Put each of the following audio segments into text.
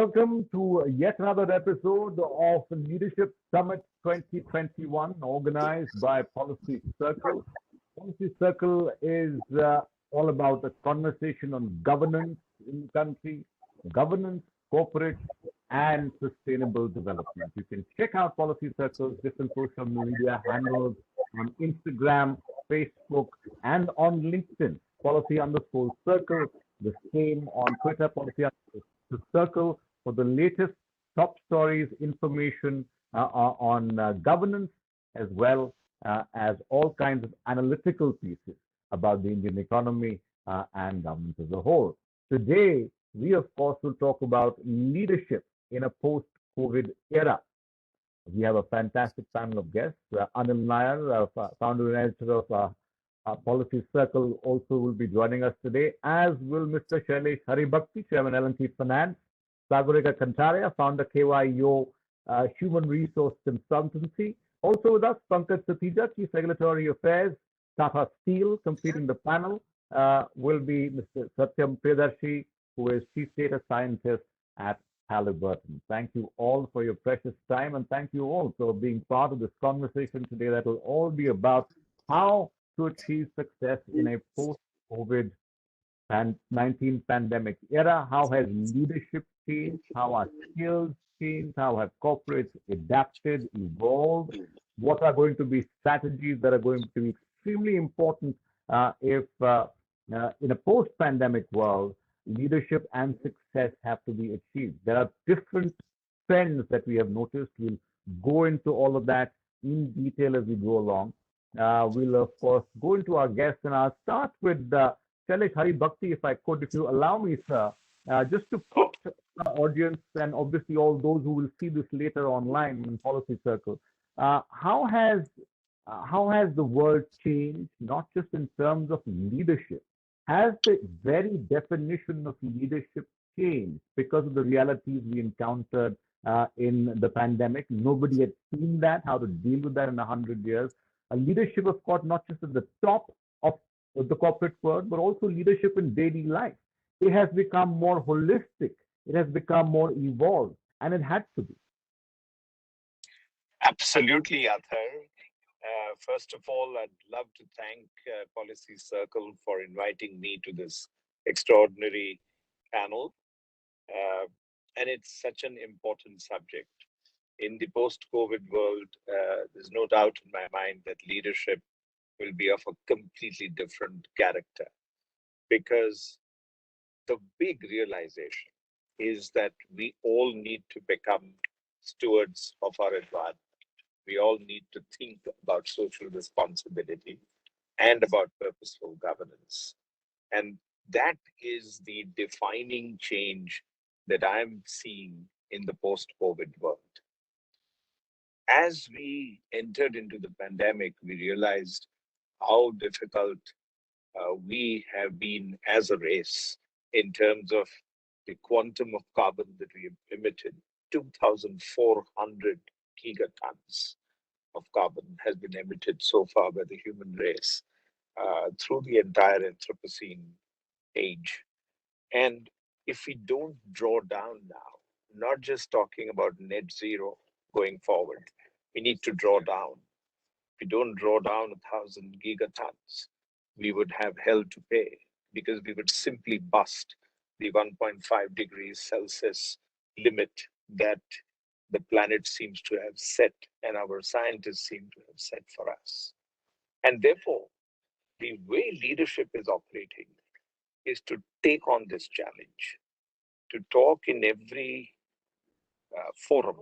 Welcome to yet another episode of Leadership Summit 2021, organized by Policy Circle. Policy Circle is all about a conversation on governance in the country, governance, corporate, and sustainable development. You can check out Policy Circle's different social media handles on Instagram, Facebook, and on LinkedIn. Policy underscore circle, the same on Twitter, policy underscore circle for the latest top stories, information on governance, as well as all kinds of analytical pieces about the Indian economy and government as a whole. Today, we of course will talk about leadership in a post-COVID era. We have a fantastic panel of guests. Anil Nair, founder and editor of Policy Circle, also will be joining us today, as will Mr. Shailesh Haribhakti, Chairman L&T Finance, Sagorika Kantharia, founder KYO Human Resource Consultancy. Also with us, Pankaj, Satija, Chief Regulatory Affairs, Tata Steel. Completing the panel will be Mr. Satyam, Priyadarshy, who is Chief Data Scientist at Halliburton. Thank you all for your precious time, and thank you all for being part of this conversation today that will all be about how to achieve success in a post-COVID 19 pandemic era. How has leadership changed? How are skills changed? How have corporates adapted, evolved? What are going to be strategies that are going to be extremely important if in a post-pandemic world, leadership and success have to be achieved? There are different trends that we have noticed. We'll go into all of that in detail as we go along. We'll, of course, go into our guests, and I'll start with Shailesh Haribhakti, if I could, if you allow me, sir, just to put our audience and obviously all those who will see this later online in Policy Circle, how has the world changed, not just in terms of leadership? Has the very definition of leadership changed because of the realities we encountered in the pandemic? Nobody had seen that, how to deal with that in 100 years. Leadership, of course, not just at the top of the corporate world, but also leadership in daily life. It has become more holistic. It has become more evolved, and it had to be. Absolutely, Athar. First of all, I'd love to thank Policy Circle for inviting me to this extraordinary panel. And it's such an important subject. In the post-COVID world, there's no doubt in my mind that leadership will be of a completely different character, because the big realization is that we all need to become stewards of our environment. We all need to think about social responsibility and about purposeful governance. And that is the defining change that I'm seeing in the post-COVID world. As we entered into the pandemic, we realized how difficult we have been as a race in terms of the quantum of carbon that we have emitted. 2,400 gigatons of carbon has been emitted so far by the human race through the entire Anthropocene age. And if we don't draw down now, not just talking about net zero going forward, we need to draw down. If we don't draw down 1,000 gigatons, we would have hell to pay, because we would simply bust the 1.5 degrees Celsius limit that the planet seems to have set and our scientists seem to have set for us. And therefore, the way leadership is operating is to take on this challenge, to talk in every forum,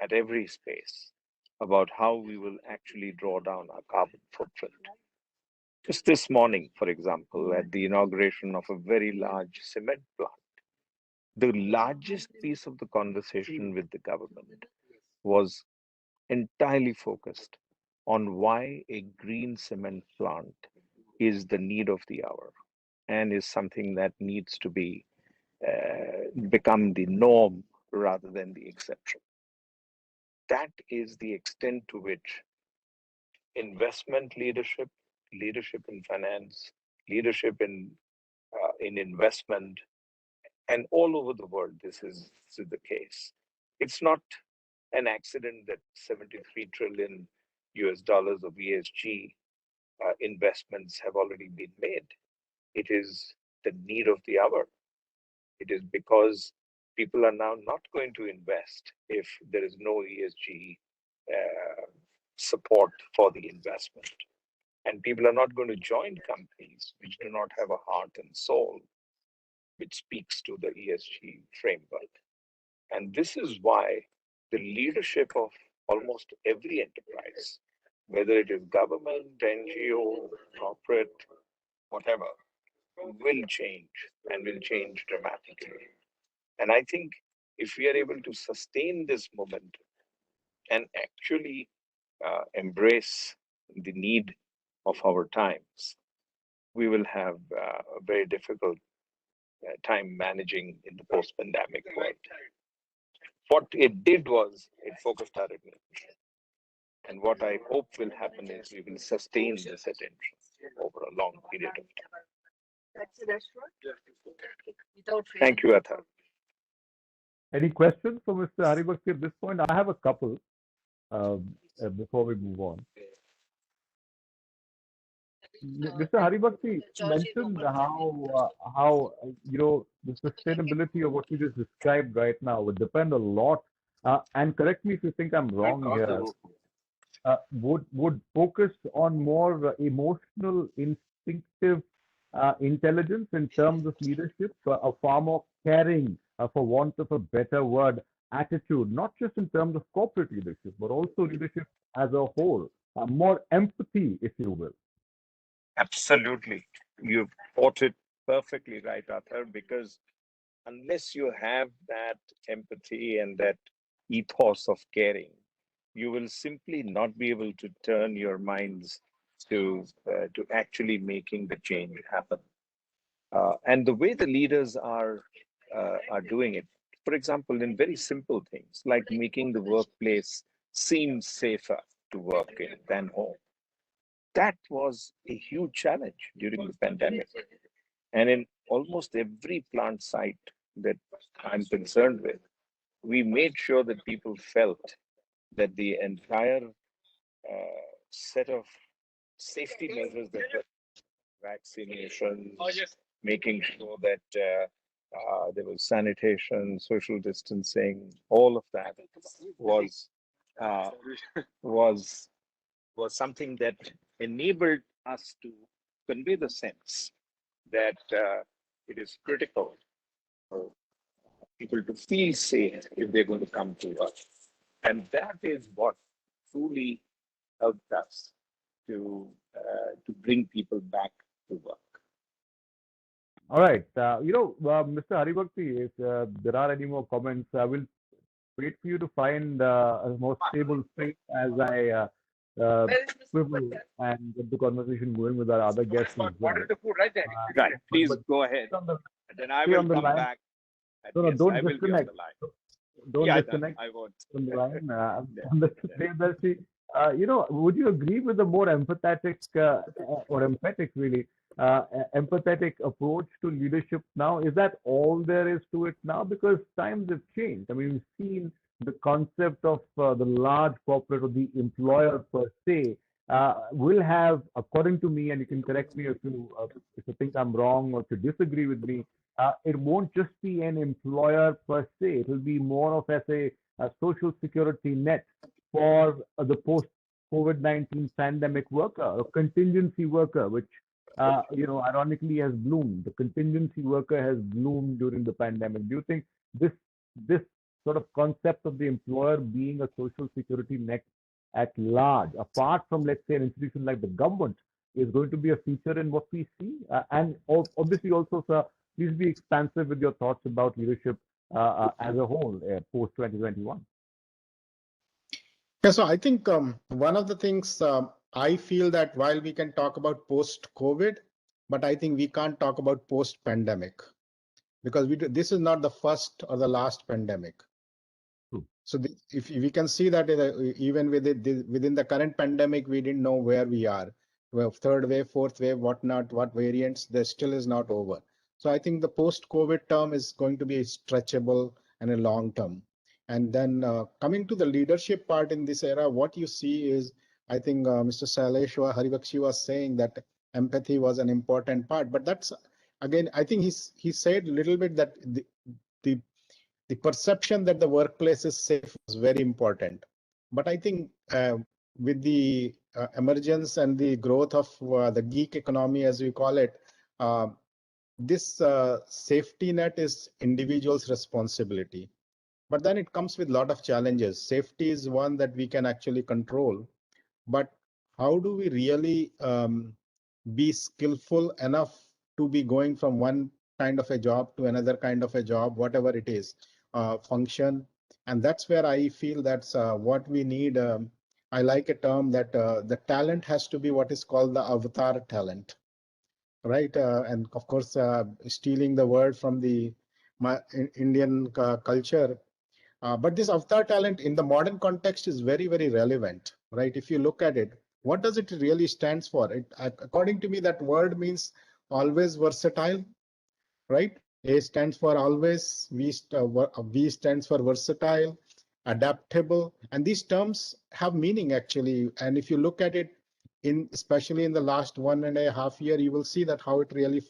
at every space, about how we will actually draw down our carbon footprint. Just this morning, for example, at the inauguration of a very large cement plant, the largest piece of the conversation with the government was entirely focused on why a green cement plant is the need of the hour and is something that needs to be become the norm rather than the exception. That is the extent to which investment leadership, leadership in finance, leadership in investment, And all over the world, this is the case. It's not an accident that 73 trillion US dollars of ESG investments have already been made. It is the need of the hour. It is because people are now not going to invest if there is no ESG support for the investment. And people are not going to join companies which do not have a heart and soul which speaks to the ESG framework. And this is why the leadership of almost every enterprise, whether it is government, NGO, corporate, whatever, will change and will change dramatically. And I think if we are able to sustain this momentum and actually embrace the need of our times, we will have a very difficult time managing in the post-pandemic world. What it did was it focused our attention. And what I hope will happen is we will sustain this attention over a long period of time. Thank you, Athar. Any questions for Mr. Haribhakti at this point? I have a couple before we move on. Mr. Haribhakti mentioned how the sustainability of what you just described right now would depend a lot, and correct me if you think I'm wrong here, would focus on more emotional, instinctive intelligence in terms of leadership, a far more caring, for want of a better word, attitude, not just in terms of corporate leadership, but also leadership as a whole, more empathy, if you will. Absolutely. You've got it perfectly right, Athar, because unless you have that empathy and that ethos of caring, you will simply not be able to turn your minds to actually making the change happen. And the way the leaders are doing it, for example, in very simple things like making the workplace seem safer to work in than home. That was a huge challenge during the pandemic. And in almost every plant site that I'm concerned with, we made sure that people felt that the entire set of safety measures that were vaccinations, making sure that there was sanitation, social distancing, all of that was was something that enabled us to convey the sense that it is critical for people to feel safe if they're going to come to us. And that is what truly helped us to bring people back to work. All right. Mr. Haribhakti, if there are any more comments, I will wait for you to find a more stable space as I swivel and get the conversation going with our other guests as well. Right. Please go ahead. Then I will come back. No, yes, don't I will disconnect. Be on the line. Don't disconnect. I won't. From the line. On the Priyadarshy, would you agree with a more empathetic or emphatic, really, empathetic approach to leadership now? Is that all there is to it now? Because times have changed. I mean, we've seen the concept of the large corporate or the employer per se will have, according to me, and you can correct me if you think I'm wrong or if you disagree with me, it won't just be an employer per se. It will be more of as a social security net for the post-COVID-19 pandemic worker, a contingency worker, which ironically has bloomed. The contingency worker has bloomed during the pandemic. Do you think this sort of concept of the employer being a social security net at large, apart from, let's say, an institution like the government, is going to be a feature in what we see? And obviously also, sir, please be expansive with your thoughts about leadership as a whole post-2021. Yeah, so I think one of the things I feel that while we can talk about post-COVID, but I think we can't talk about post-pandemic because this is not the first or the last pandemic. So if we can see that even within the current pandemic, we didn't know where we are. Well, third wave, fourth wave, what variants, there still is not over. So I think the post-COVID term is going to be stretchable and a long term. And then coming to the leadership part in this era, what you see is, I think Mr. Shailesh or Haribhakti was saying that empathy was an important part, but that's again, I think he said a little bit that the the perception that the workplace is safe was very important. But I think with the emergence and the growth of the gig economy, as we call it, uh, this safety net is individual's responsibility. But then it comes with a lot of challenges. Safety is one that we can actually control, but how do we really be skillful enough to be going from one kind of a job to another kind of a job, whatever it is, function? And that's where I feel that's what we need. I like a term that the talent has to be what is called the avatar talent, right? And of course, stealing the word from the Indian culture. But this avatar talent in the modern context is very, very relevant, right? If you look at it, what does it really stands for? According to me, that word means always versatile, right? A stands for always, V stands for versatile, adaptable, and these terms have meaning actually. And if you look at it, especially in the last 1.5 years, you will see that how it really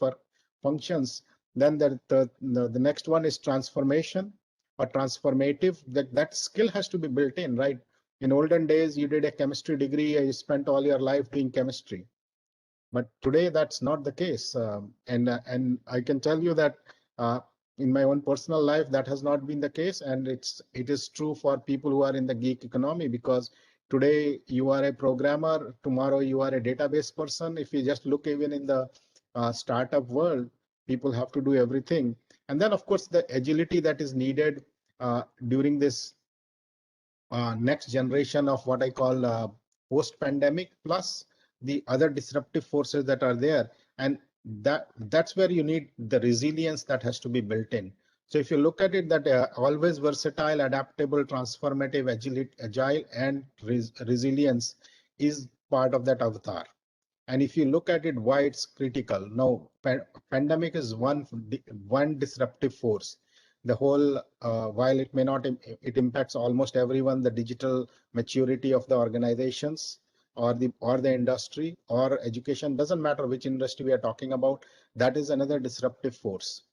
functions. Then the next one is transformation or transformative. That skill has to be built in, right? In olden days, you did a chemistry degree, you spent all your life doing chemistry. But today, that's not the case. And I can tell you that in my own personal life, that has not been the case. And it is true for people who are in the gig economy, because today you are a programmer, tomorrow you are a database person. If you just look even in the startup world, people have to do everything. And then, of course, the agility that is needed during this next generation of what I call post-pandemic, plus the other disruptive forces that are there. And that's where you need the resilience that has to be built in. So if you look at it, that always versatile, adaptable, transformative, agile, and resilience is part of that avatar. And if you look at it, why it's critical. Now, pandemic is one disruptive force. The whole, while it may not, it impacts almost everyone, the digital maturity of the organizations or the industry or education, doesn't matter which industry we are talking about, that is another disruptive force.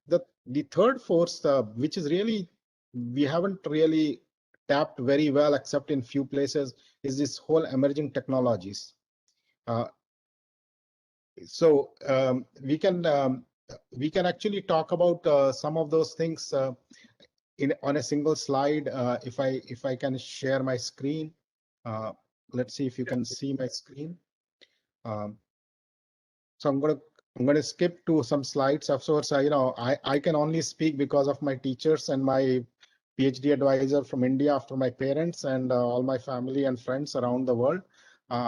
The third force, which is really, we haven't really tapped very well, except in few places, is this whole emerging technologies. So we can actually talk about some of those things on a single slide. If I can share my screen, let's see if you can see my screen. So I'm going to skip to some slides. Of course, I can only speak because of my teachers and my PhD advisor from India, after my parents and all my family and friends around the world.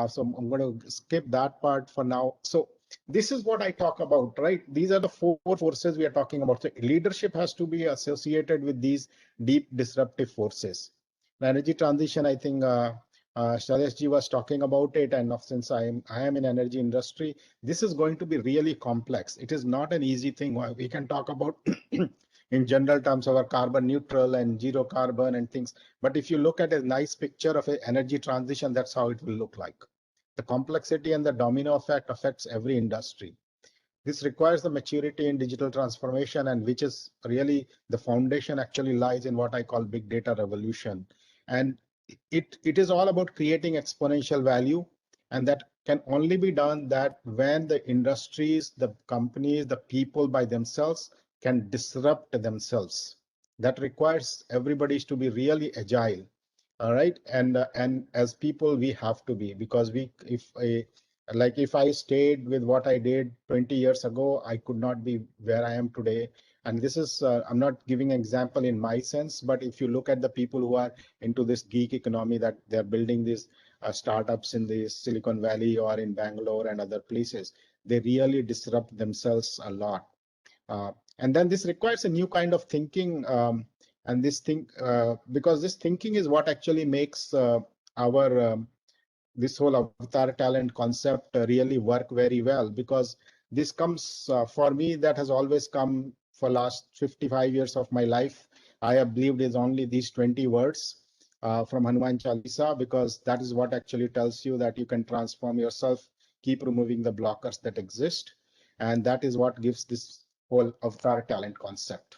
So I'm going to skip that part for now. So this is what I talk about, right? These are the four forces we are talking about. So leadership has to be associated with these deep disruptive forces. The energy transition, I think Shailesh ji was talking about it, and since I am in energy industry, this is going to be really complex. It is not an easy thing. We can talk about in general terms our carbon neutral and zero carbon and things, but if you look at a nice picture of an energy transition, that's how it will look like. The complexity and the domino effect affects every industry. This requires the maturity in digital transformation, and which is really the foundation actually lies in what I call big data revolution. And it is all about creating exponential value, and that can only be done that when the industries, the companies, the people by themselves can disrupt themselves. That requires everybody to be really agile. All right, and as people we have to be, because if I stayed with what I did 20 years ago, I could not be where I am today. And this is I'm not giving an example in my sense, but if you look at the people who are into this geek economy, that they're building these startups in the Silicon Valley or in Bangalore and other places, they really disrupt themselves a lot. And then this requires a new kind of thinking, and because this thinking is what actually makes our this whole avatar talent concept really work very well, because this comes for me, that has always come for last 55 years of my life. I have believed is only these 20 words from Hanuman Chalisa, because that is what actually tells you that you can transform yourself, keep removing the blockers that exist. And that is what gives this whole avatar talent concept.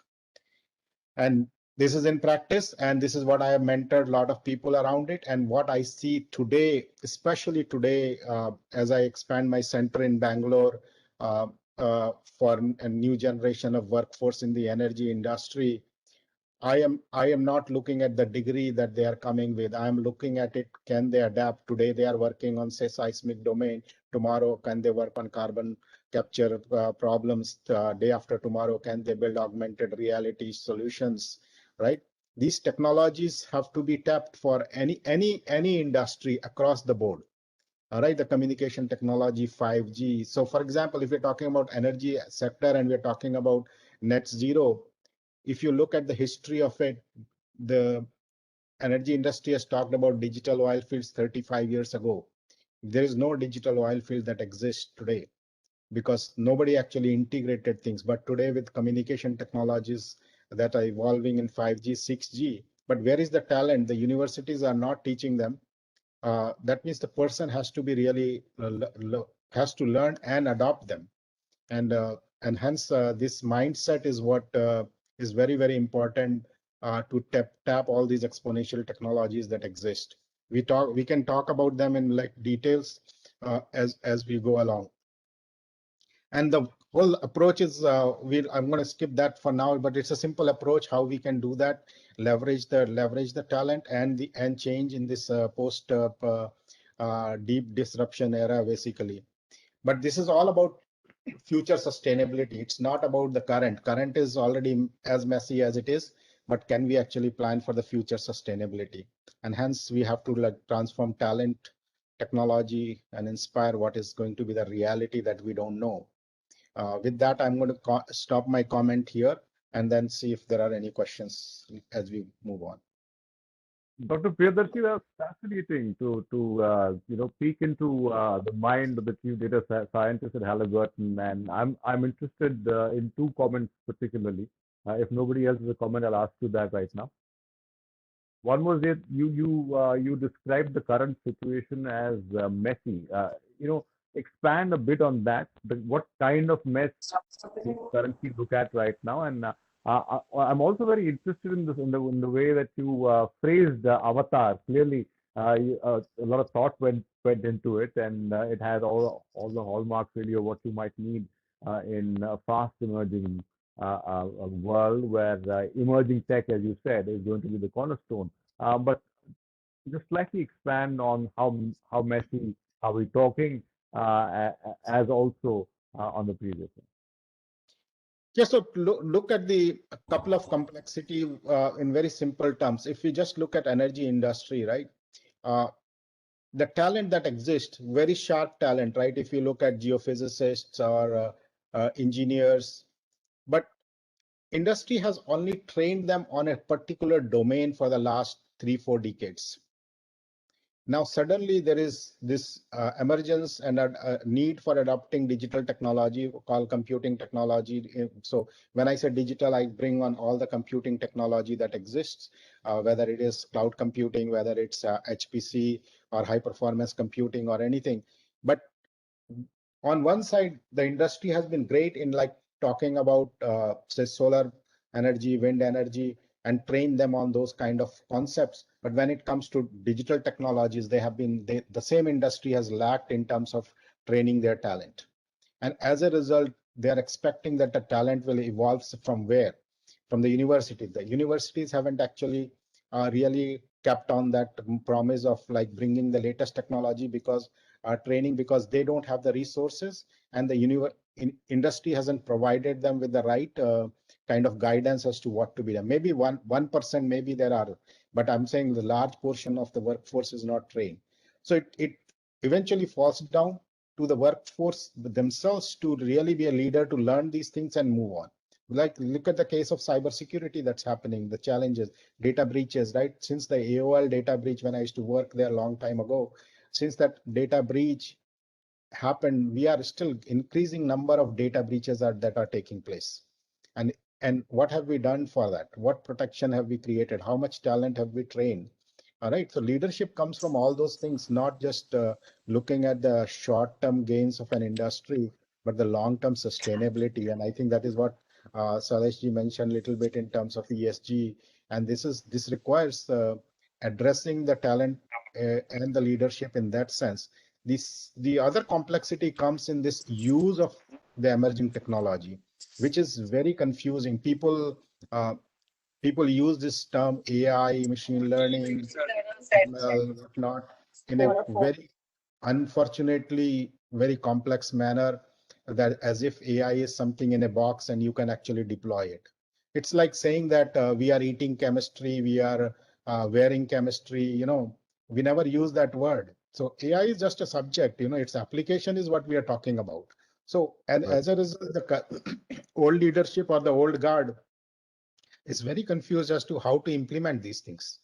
And this is in practice, and this is what I have mentored a lot of people around it. And what I see today, especially today, as I expand my center in Bangalore for a new generation of workforce in the energy industry, I am not looking at the degree that they are coming with. I am looking at it, can they adapt? Today they are working on, say, seismic domain. Tomorrow, can they work on carbon capture problems? Day after tomorrow, can they build augmented reality solutions? Right? These technologies have to be tapped for any industry across the board. All right, the communication technology, 5G. So, for example, if we're talking about energy sector and we're talking about net zero, if you look at the history of it, the energy industry has talked about digital oil fields 35 years ago. There is no digital oil field that exists today because nobody actually integrated things. But today with communication technologies that are evolving in 5G, 6G, but where is the talent? The universities are not teaching them. That means the person has to be really, has to learn and adopt them. And hence this mindset is what is very, very important to tap all these exponential technologies that exist. We can talk about them in like details as we go along. And the whole approach is I'm going to skip that for now, but it's a simple approach how we can do that, leverage the talent and change in this post deep disruption era basically. But this is all about future sustainability. It's not about the current. Current is already as messy as it is, but can we actually plan for the future sustainability? And hence we have to like transform talent, technology, and inspire what is going to be the reality that we don't know. With that, I'm going to stop my comment here and then see if there are any questions as we move on. Dr. Priyadarshy, that's fascinating to peek into the mind of the chief data scientist at Halliburton, and I'm interested in two comments particularly. If nobody else has a comment, I'll ask you that right now. One was that you described the current situation as messy. Expand a bit on that. What kind of mess we currently look at right now? And I'm also very interested in this in the way that you phrased Avatar. Clearly, a lot of thought went into it, and it has all the hallmarks really of what you might need in a fast emerging a world where emerging tech, as you said, is going to be the cornerstone. But just slightly expand on how messy are we talking, as also on the previous one. Yeah, so look at the couple of complexity in very simple terms. If we just look at energy industry, right? The talent that exists, very sharp talent, right? If you look at geophysicists or engineers, but industry has only trained them on a particular domain for the last 3-4 decades. Now, suddenly there is this emergence and a need for adopting digital technology called computing technology. So when I say digital, I bring on all the computing technology that exists, whether it is cloud computing, whether it's HPC or high performance computing or anything. But on one side, the industry has been great in like talking about say solar energy, wind energy, and train them on those kind of concepts. But when it comes to digital technologies, the same industry has lacked in terms of training their talent. And as a result, they're expecting that the talent will evolve from where? From the university. The universities haven't actually really kept on that promise of like bringing the latest technology because training, because they don't have the resources, and the industry hasn't provided them with the right kind of guidance as to what to be done. Maybe 1%, maybe there are, but I'm saying the large portion of the workforce is not trained. So it eventually falls down to the workforce themselves to really be a leader, to learn these things and move on. Like look at the case of cybersecurity that's happening, the challenges, data breaches, right? Since the AOL data breach, when I used to work there a long time ago, since that data breach, happened, we are still increasing number of data breaches that are taking place. And what have we done for that? What protection have we created? How much talent have we trained? All right. So leadership comes from all those things, not just looking at the short-term gains of an industry, but the long-term sustainability. And I think that is what Shailesh ji mentioned a little bit in terms of ESG. And this requires addressing the talent and the leadership in that sense. The other complexity comes in this use of the emerging technology, which is very confusing. People use this term AI, machine learning, ML, whatnot, in a very unfortunately very complex manner, that as if AI is something in a box and you can actually deploy it. It's like saying that we are eating chemistry, we are wearing chemistry, we never use that word. So AI is just a subject, its application is what we are talking about. So, and Right. as a result, the old leadership or the old guard is very confused as to how to implement these things.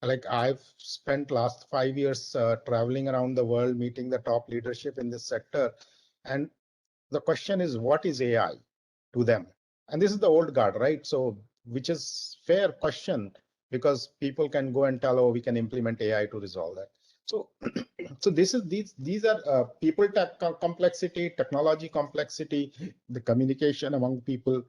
Like I've spent last 5 years traveling around the world, meeting the top leadership in this sector. And the question is, what is AI to them? And this is the old guard, right? So, which is fair question, because people can go and tell, oh, we can implement AI to resolve that. So, so these are people complexity, technology complexity, the communication among people,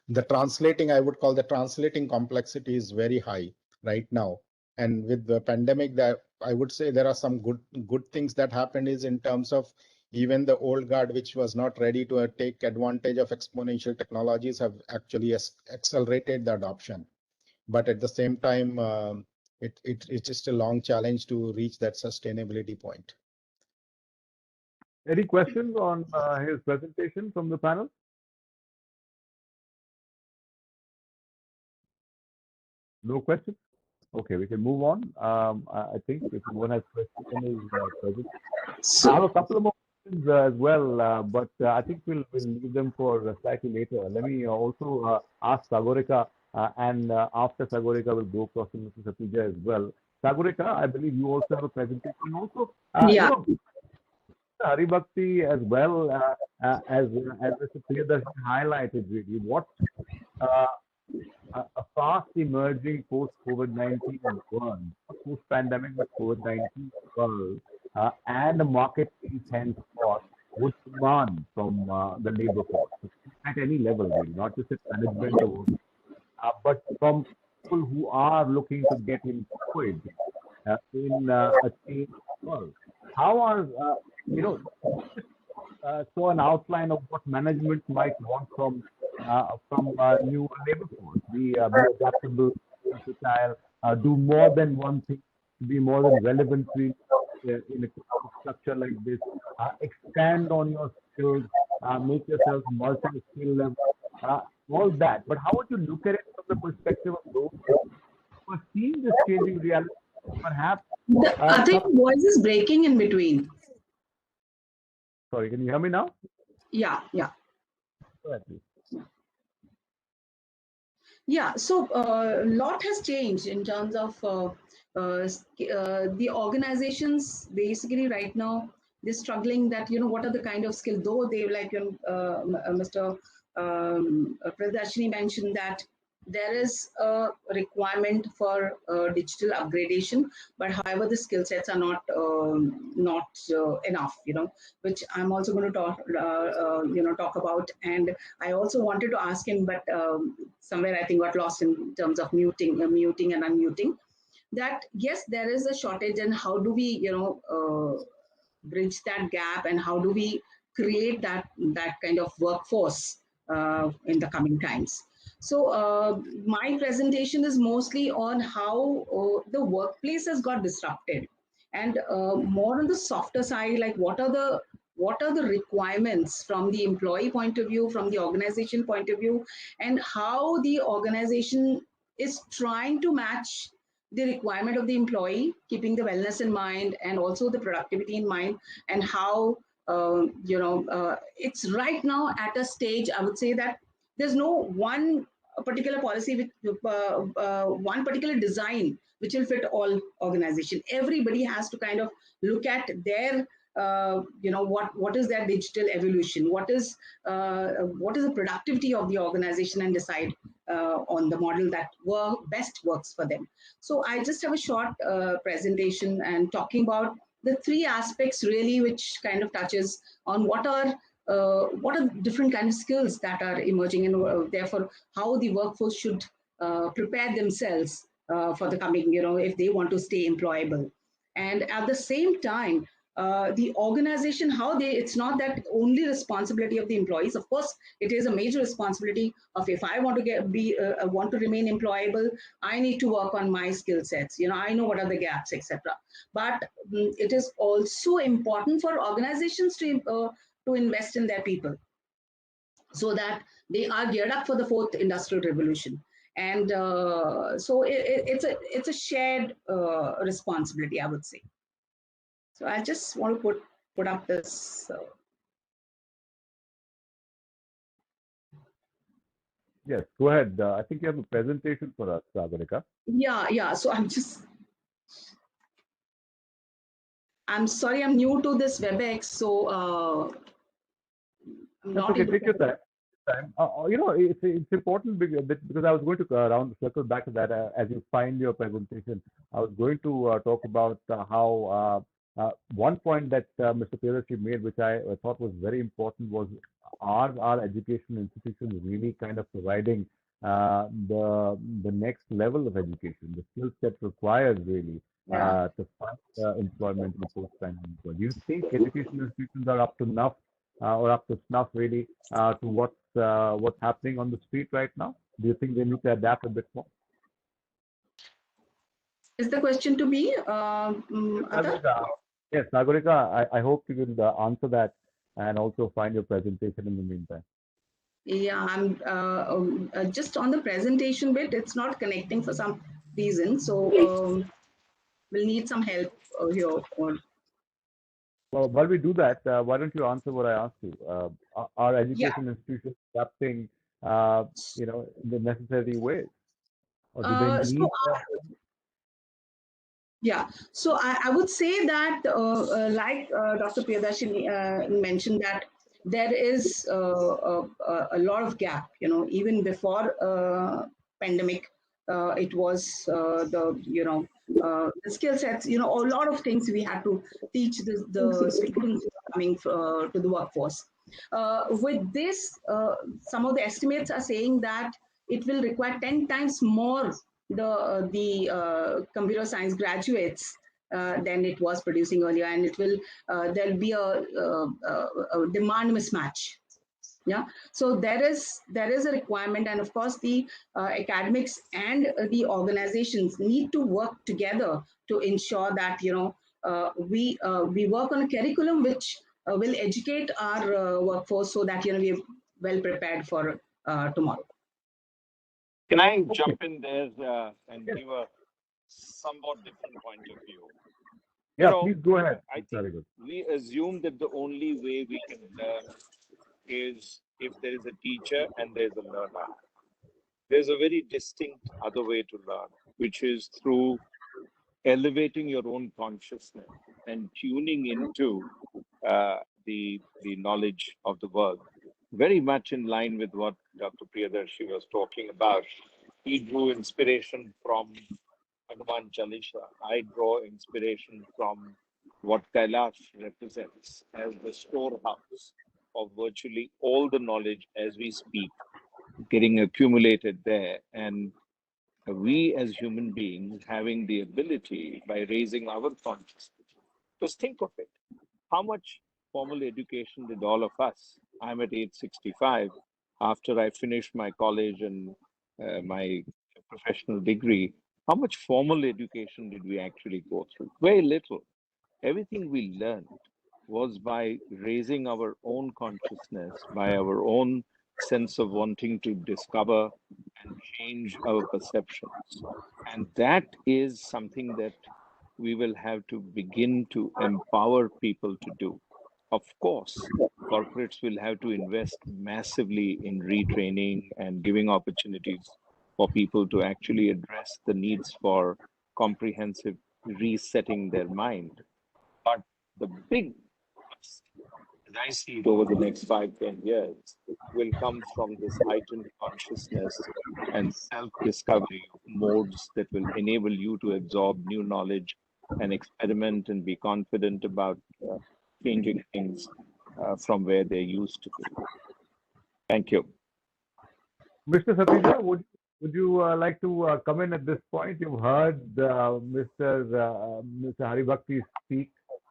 the translating, I would call the translating complexity is very high right now. And with the pandemic, that I would say there are some good things that happened is in terms of even the old guard, which was not ready to take advantage of exponential technologies, have actually accelerated the adoption. But at the same time, it's just a long challenge to reach that sustainability point. Any questions on his presentation from the panel? No questions? Okay, we can move on. I think if anyone has questions on his presentation. I have a couple of more questions as well, but I think we'll leave them for slightly later. Let me also ask Sagorika, and after Sagorika, we'll go across to Mr. Satija as well. Sagorika, I believe you also have a presentation. Also, Yeah. Haribhakti as well, as Mr. Priyadarshy highlighted really what a fast emerging post-COVID-19 world, post-pandemic but COVID-19 world, and the marketplace henceforth would demand from the labor force at any level, really, not just at management or but from people who are looking to get employed in a changed world. How are so an outline of what management might want from new labor force, be adaptable, versatile, do more than one thing, be more than relevant in a structure like this, expand on your skills, make yourself multi-skill level, all that. But how would you look at it from the perspective of those who are seeing this changing reality? Perhaps. I think voice is breaking in between. Sorry, can you hear me now? Yeah. Go ahead, please. Yeah, so a lot has changed in terms of the organizations. Basically, right now they're struggling that what are the kind of skill. Though they like Mr. Priyadarshy mentioned that there is a requirement for digital upgradation, but however the skill sets are not enough. Which I'm also going to talk about. And I also wanted to ask him, but somewhere I think got lost in terms of muting and unmuting. That yes, there is a shortage, and how do we bridge that gap, and how do we create that kind of workforce in the coming times? So my presentation is mostly on how the workplace has got disrupted, and more on the softer side, like what are the requirements from the employee point of view, from the organization point of view, and how the organization is trying to match the requirement of the employee, keeping the wellness in mind and also the productivity in mind, and how it's right now at a stage, I would say, that there's no one particular policy with one particular design which will fit all organization. Everybody has to kind of look at their what is their digital evolution, what is the productivity of the organization, and decide on the model that best works for them. So I just have a short presentation and talking about the three aspects really, which kind of touches on what are different kind of skills that are emerging, and therefore how the workforce should prepare themselves for the coming, if they want to stay employable. And at the same time, the organization, it's not that only responsibility of the employees. Of course, it is a major responsibility of, if I want to want to remain employable, I need to work on my skill sets. I know what are the gaps, etc. But it is also important for organizations to invest in their people, so that they are geared up for the fourth industrial revolution. And so it's a shared responsibility, I would say. So I just want to put up this. Yes, go ahead. I think you have a presentation for us, Sagorika. Yeah. So I'm sorry, I'm new to this WebEx, so I'm not okay, able take to. your time. It's important because I was going to round the circle back to that as you find your presentation. I was going to talk about how one point that Mr. Priyadarshy made, which I thought was very important, was our education institutions really kind of providing the next level of education, the skill set required really to find employment in the post-pandemic world. Do you think education institutions are up to enough or up to snuff really to what's happening on the street right now? Do you think they need to adapt a bit more? Is the question to me, Athar? Yes, Sagorika, I hope you will answer that and also find your presentation in the meantime. Yeah, I'm just on the presentation bit. It's not connecting for some reason, so we'll need some help here. Well, while we do that, why don't you answer what I asked you? Are education institutions adapting, in the necessary ways, or do they need? So I would say that, like Dr. Priyadarshy mentioned, that there is a lot of gap. Even before pandemic, it was the skill sets. A lot of things we had to teach the students coming to the workforce. With this, some of the estimates are saying that it will require 10 times more the computer science graduates than it was producing earlier, and there'll be a demand mismatch. Yeah, so there is a requirement, and of course the academics and the organizations need to work together to ensure that we work on a curriculum which will educate our workforce, so that we're well prepared for tomorrow. Can I jump in there and give a somewhat different point of view? Yeah, please go ahead. I think we assume that the only way we can learn is if there is a teacher and there's a learner. There's a very distinct other way to learn, which is through elevating your own consciousness and tuning into the knowledge of the world. Very much in line with what Dr. Priyadarshy was talking about. He drew inspiration from Hanuman Chalisa. I draw inspiration from what Kailash represents as the storehouse of virtually all the knowledge as we speak, getting accumulated there. And we as human beings having the ability, by raising our consciousness, just think of it. How much formal education did all of us? I'm at age 65. After I finished my college and my professional degree, how much formal education did we actually go through? Very little. Everything we learned was by raising our own consciousness, by our own sense of wanting to discover and change our perceptions. And that is something that we will have to begin to empower people to do. Of course, corporates will have to invest massively in retraining and giving opportunities for people to actually address the needs for comprehensive resetting their mind. But the big I see it over the next 5, 10 years, will come from this heightened consciousness and self discovery of modes that will enable you to absorb new knowledge and experiment and be confident about changing things from where they used to be. Thank you. Mr. Satija, would you like to come in at this point? You've heard Mr. Haribhakti speak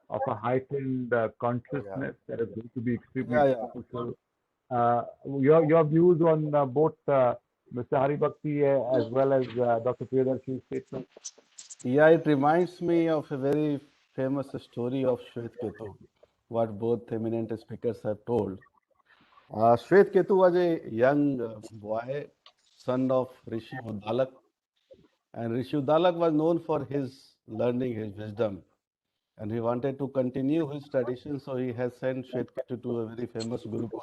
of a heightened consciousness that is going to be extremely crucial. Your views on both Mr. Haribhakti as well as Dr. Priyadarshy's statement? Yeah, it reminds me of a very famous story of Shwetketu, what both eminent speakers have told. Shwetketu was a young boy, son of Rishi Uddalak, and Rishi Uddalak was known for his learning, his wisdom, and he wanted to continue his tradition, so he has sent Shwetketu to a very famous Gurukul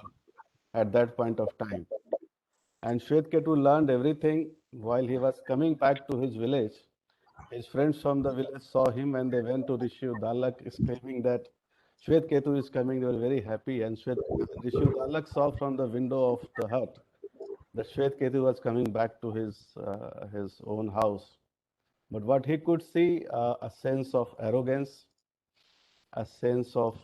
at that point of time. And Shwetketu learned everything. While he was coming back to his village, his friends from the village saw him and they went to Rishi Uddalak exclaiming that Shwetketu is coming. They were very happy, and Rishi Uddalak saw from the window of the hut that Shwetketu was coming back to his own house. But what he could see, a sense of arrogance, a sense of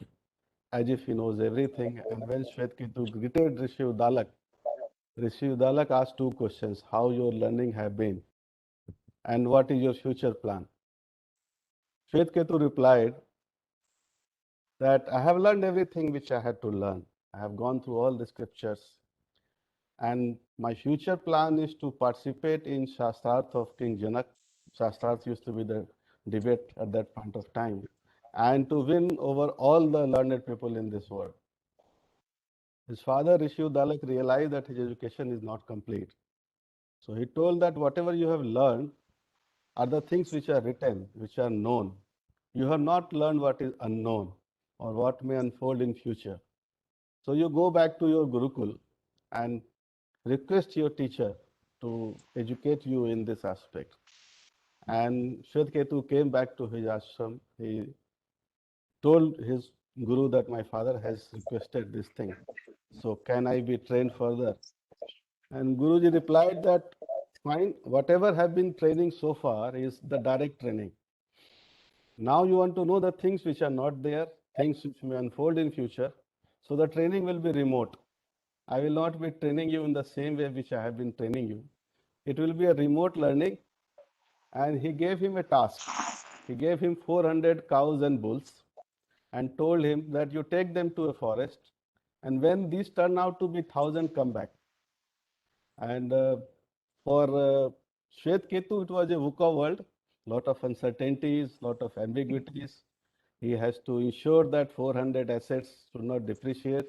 as if he knows everything. And when Shwetketu greeted Rishi Uddalak asked two questions: how your learning have been, and what is your future plan? Shwetketu replied that I have learned everything which I had to learn. I have gone through all the scriptures, and my future plan is to participate in Shastrarth of King Janak. Shastrarth used to be the debate at that point of time, and to win over all the learned people in this world. His father, Rishi Uddalak, realized that his education is not complete. So he told that whatever you have learned are the things which are written, which are known. You have not learned what is unknown or what may unfold in future. So you go back to your Gurukul and request your teacher to educate you in this aspect. And Shwetketu came back to his ashram. He told his Guru that my father has requested this thing. So can I be trained further? And Guruji replied that fine, whatever have been training so far is the direct training. Now you want to know the things which are not there, things which may unfold in future. So the training will be remote. I will not be training you in the same way which I have been training you. It will be a remote learning. And he gave him a task. He gave him 400 cows and bulls and told him that you take them to a forest, and when these turn out to be 1,000, come back. And for Shwetketu, it was a VUCA world, lot of uncertainties, lot of ambiguities. He has to ensure that 400 assets should not depreciate,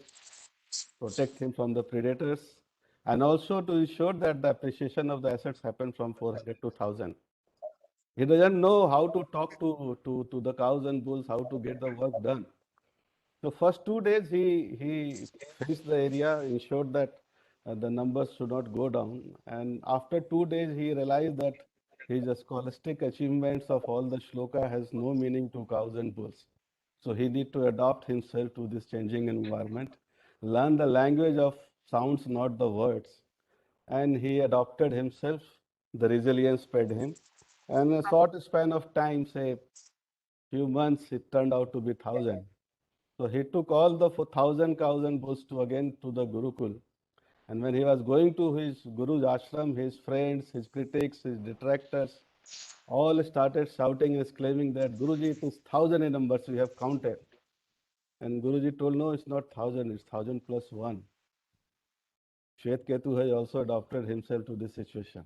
protect him from the predators, and also to ensure that the appreciation of the assets happen from 400 to 1,000. He doesn't know how to talk to the cows and bulls, how to get the work done. So first 2 days he fenced the area, ensured that the numbers should not go down. And after 2 days he realized that his scholastic achievements of all the shloka has no meaning to cows and bulls. So he need to adapt himself to this changing environment, learn the language of sounds, not the words. And he adopted himself. The resilience spread him. And in a short span of time, say few months, it turned out to be 1,000. So he took all the 1,000 cows and bulls to again to the Gurukul. And when he was going to his Guru's ashram, his friends, his critics, his detractors, all started shouting and exclaiming that Guruji, it is 1,000 in numbers we have counted. And Guruji told, no, it's not 1,000, it's 1,000 plus 1. Shwetketu has also adopted himself to this situation.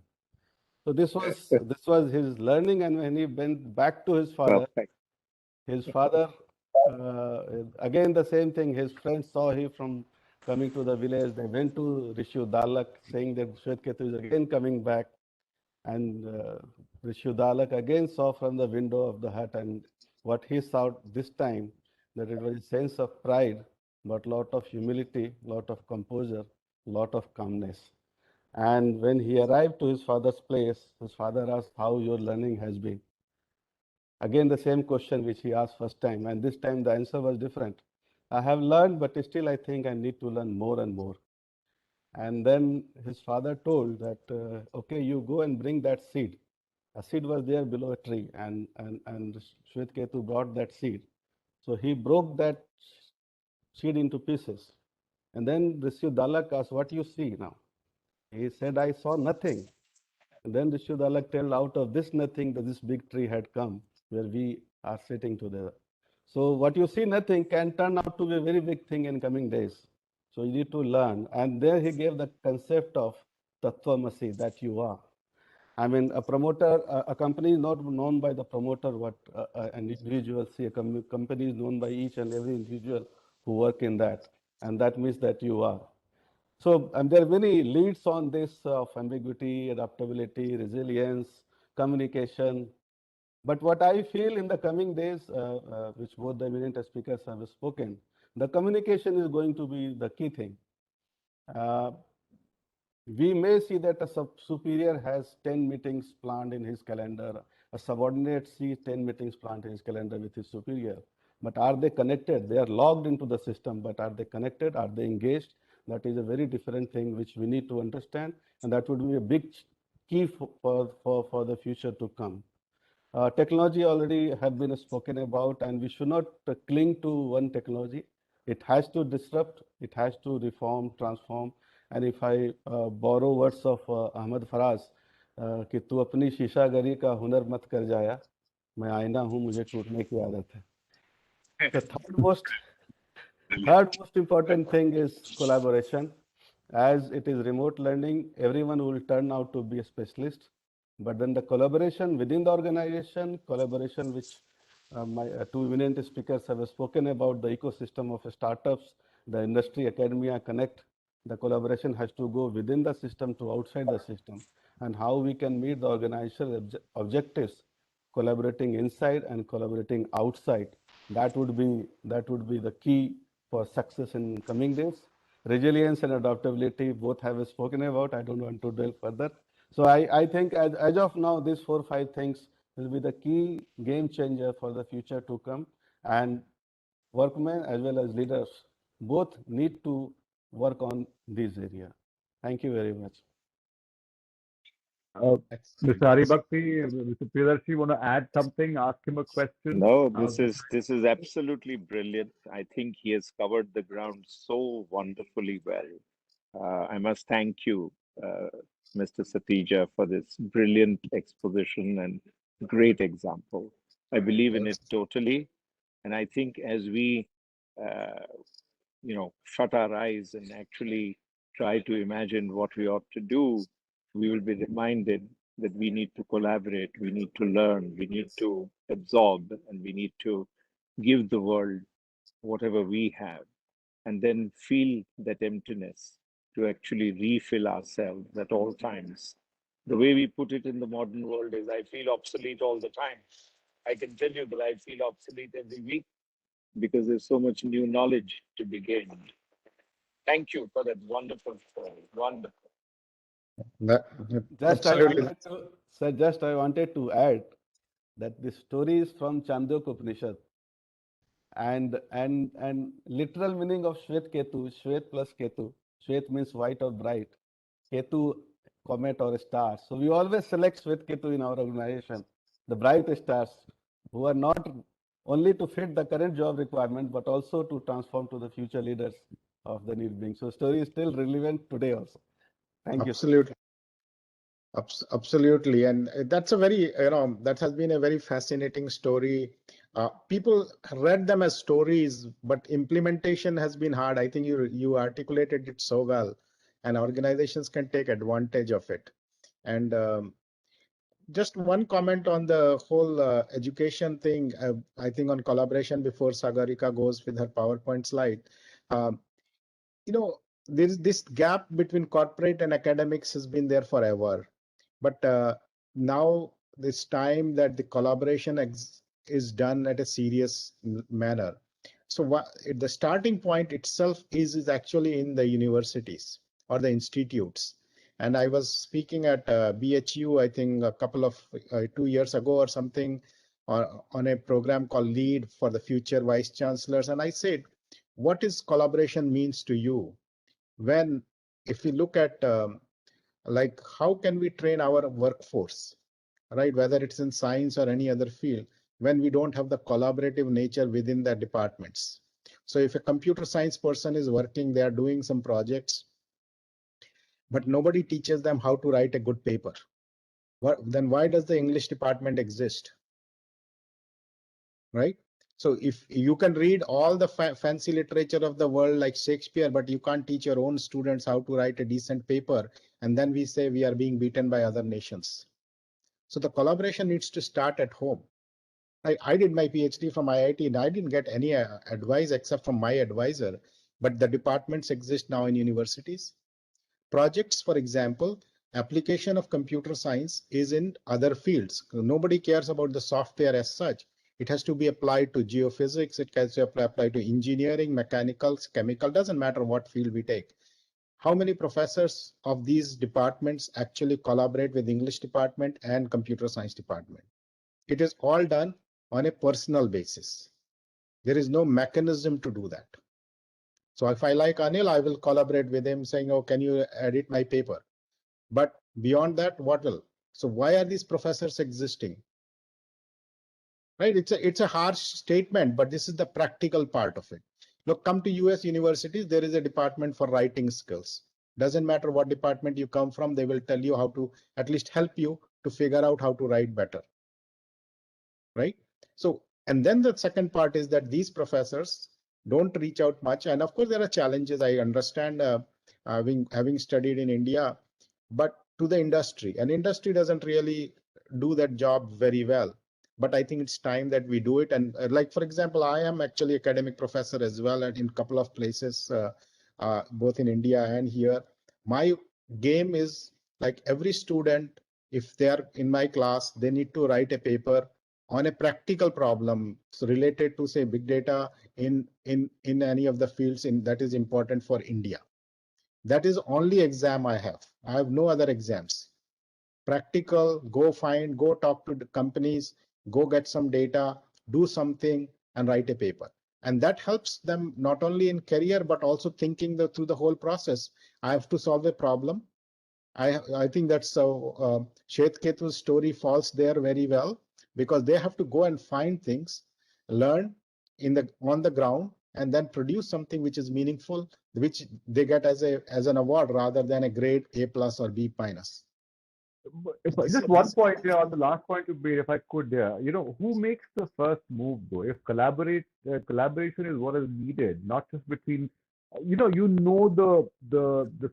So this was his learning, and when he went back to Perfect. his father again the same thing. His friends saw him from coming to the village. They went to Rishi Uddalak saying that Shwetketu is again coming back, and Rishi Uddalak again saw from the window of the hut, and what he saw this time, that it was a sense of pride, but lot of humility, lot of composure, lot of calmness. And when he arrived to his father's place, his father asked how your learning has been. Again, the same question which he asked first time, and this time the answer was different. I have learned, but still I think I need to learn more and more. And then his father told that, okay, you go and bring that seed. A seed was there below a tree, and Shvetketu brought that seed. So he broke that seed into pieces. And then Rishi Dalak asked, what you see now? He said, I saw nothing. And then Rishi Dalak told, out of this nothing, that this big tree had come, where we are sitting together. So what you see nothing can turn out to be a very big thing in coming days. So you need to learn. And there he gave the concept of Tattvamasi, that you are. I mean, a promoter, a company is not known by the promoter, what an individual see. A company is known by each and every individual who work in that. And that means that you are. So, and there are many leads on this of ambiguity, adaptability, resilience, communication. But what I feel in the coming days, which both the eminent speakers have spoken, the communication is going to be the key thing. We may see that a superior has 10 meetings planned in his calendar, a subordinate sees 10 meetings planned in his calendar with his superior. But are they connected? They are logged into the system, but are they connected? Are they engaged? That is a very different thing which we need to understand, and that would be a big key for the future to come. Technology already have been spoken about, and we should not cling to one technology. It has to disrupt, it has to reform, transform. And if I borrow words of Ahmad Faraz, कि तू अपनी शीशागरी का हुनर मत कर जाया, मैं आईना हूँ मुझे टूटने की आदत है. The third most important thing is collaboration. As it is remote learning, everyone will turn out to be a specialist. But then the collaboration within the organization, collaboration which my two eminent speakers have spoken about, the ecosystem of startups, the industry, academia, connect, the collaboration has to go within the system to outside the system, and how we can meet the organizational objectives, collaborating inside and collaborating outside. That would be the key for success in coming days. Resilience and adaptability both have spoken about. I don't want to dwell further. So I think as of now, these 4 or 5 things will be the key game changer for the future to come. And workmen as well as leaders both need to work on this area. Thank you very much. Mr. Haribhakti, Mr. Priyadarshy, want to add something? Ask him a question? No, this is absolutely brilliant. I think he has covered the ground so wonderfully well. I must thank you, Mr. Satija, for this brilliant exposition and great example. I believe in it totally, and I think as we, shut our eyes and actually try to imagine what we ought to do, we will be reminded that we need to collaborate, we need to learn, we need to absorb, and we need to give the world whatever we have, and then feel that emptiness to actually refill ourselves at all times. The way we put it in the modern world is, I feel obsolete all the time. I can tell you that I feel obsolete every week because there's so much new knowledge to be gained. Thank you for that wonderful story. Wonderful. Absolutely. I wanted to add that this story is from Chandok Upanishad. And literal meaning of Shvet Ketu, Shvet plus Ketu. Shvet means white or bright. Ketu, comet or star. So we always select Shvet Ketu in our organization, the bright stars, who are not only to fit the current job requirement, but also to transform to the future leaders of the new being. So story is still relevant today also. Thank you. Absolutely. Absolutely. And that's a very, that has been a very fascinating story. People read them as stories, but implementation has been hard. I think you articulated it so well, and organizations can take advantage of it. And just one comment on the whole education thing, I think on collaboration before Sagorika goes with her PowerPoint slide. There's this gap between corporate and academics has been there forever. But now this time that the collaboration is done at a serious manner. So the starting point itself is actually in the universities or the institutes. And I was speaking at BHU, I think a couple of 2 years ago or something, on a program called Lead for the Future Vice Chancellors. And I said, what is collaboration means to you? When, if we look at like how can we train our workforce, right? Whether it's in science or any other field, when we don't have the collaborative nature within the departments. So if a computer science person is working, they are doing some projects, but nobody teaches them how to write a good paper. Then why does the English department exist, right? So if you can read all the fancy literature of the world like Shakespeare, but you can't teach your own students how to write a decent paper, and then we say we are being beaten by other nations. So the collaboration needs to start at home. I did my PhD from IIT and I didn't get any advice except from my advisor, but the departments exist now in universities. Projects, for example, application of computer science is in other fields. Nobody cares about the software as such. It has to be applied to geophysics, it has to apply to engineering, mechanicals, chemical, doesn't matter what field we take. How many professors of these departments actually collaborate with English department and computer science department? It is all done on a personal basis. There is no mechanism to do that. So if I like Anil, I will collaborate with him saying, oh, can you edit my paper? But beyond that, what will? So why are these professors existing? Right? It's a harsh statement, but this is the practical part of it. Look, come to US universities, there is a department for writing skills. Doesn't matter what department you come from, they will tell you how to at least help you to figure out how to write better. Right? So, and then the second part is that these professors don't reach out much. And of course, there are challenges. I understand having studied in India, but to the industry, and industry doesn't really do that job very well. But I think it's time that we do it. And like, for example, I am actually academic professor as well, and in a couple of places, both in India and here. My game is like every student, if they are in my class, they need to write a paper on a practical problem related to, say, big data in any of the fields that is important for India. That is only exam I have. I have no other exams. Practical, go talk to the companies, go get some data, do something and write a paper. And that helps them not only in career, but also thinking through the whole process. I have to solve a problem. I think that's Sheth Ketu's story falls there very well, because they have to go and find things, learn on the ground, and then produce something which is meaningful, which they get as an award rather than a grade A plus or B minus. Just one point here on the last point you made, if I could, who makes the first move though? If collaboration is what is needed, not just between, the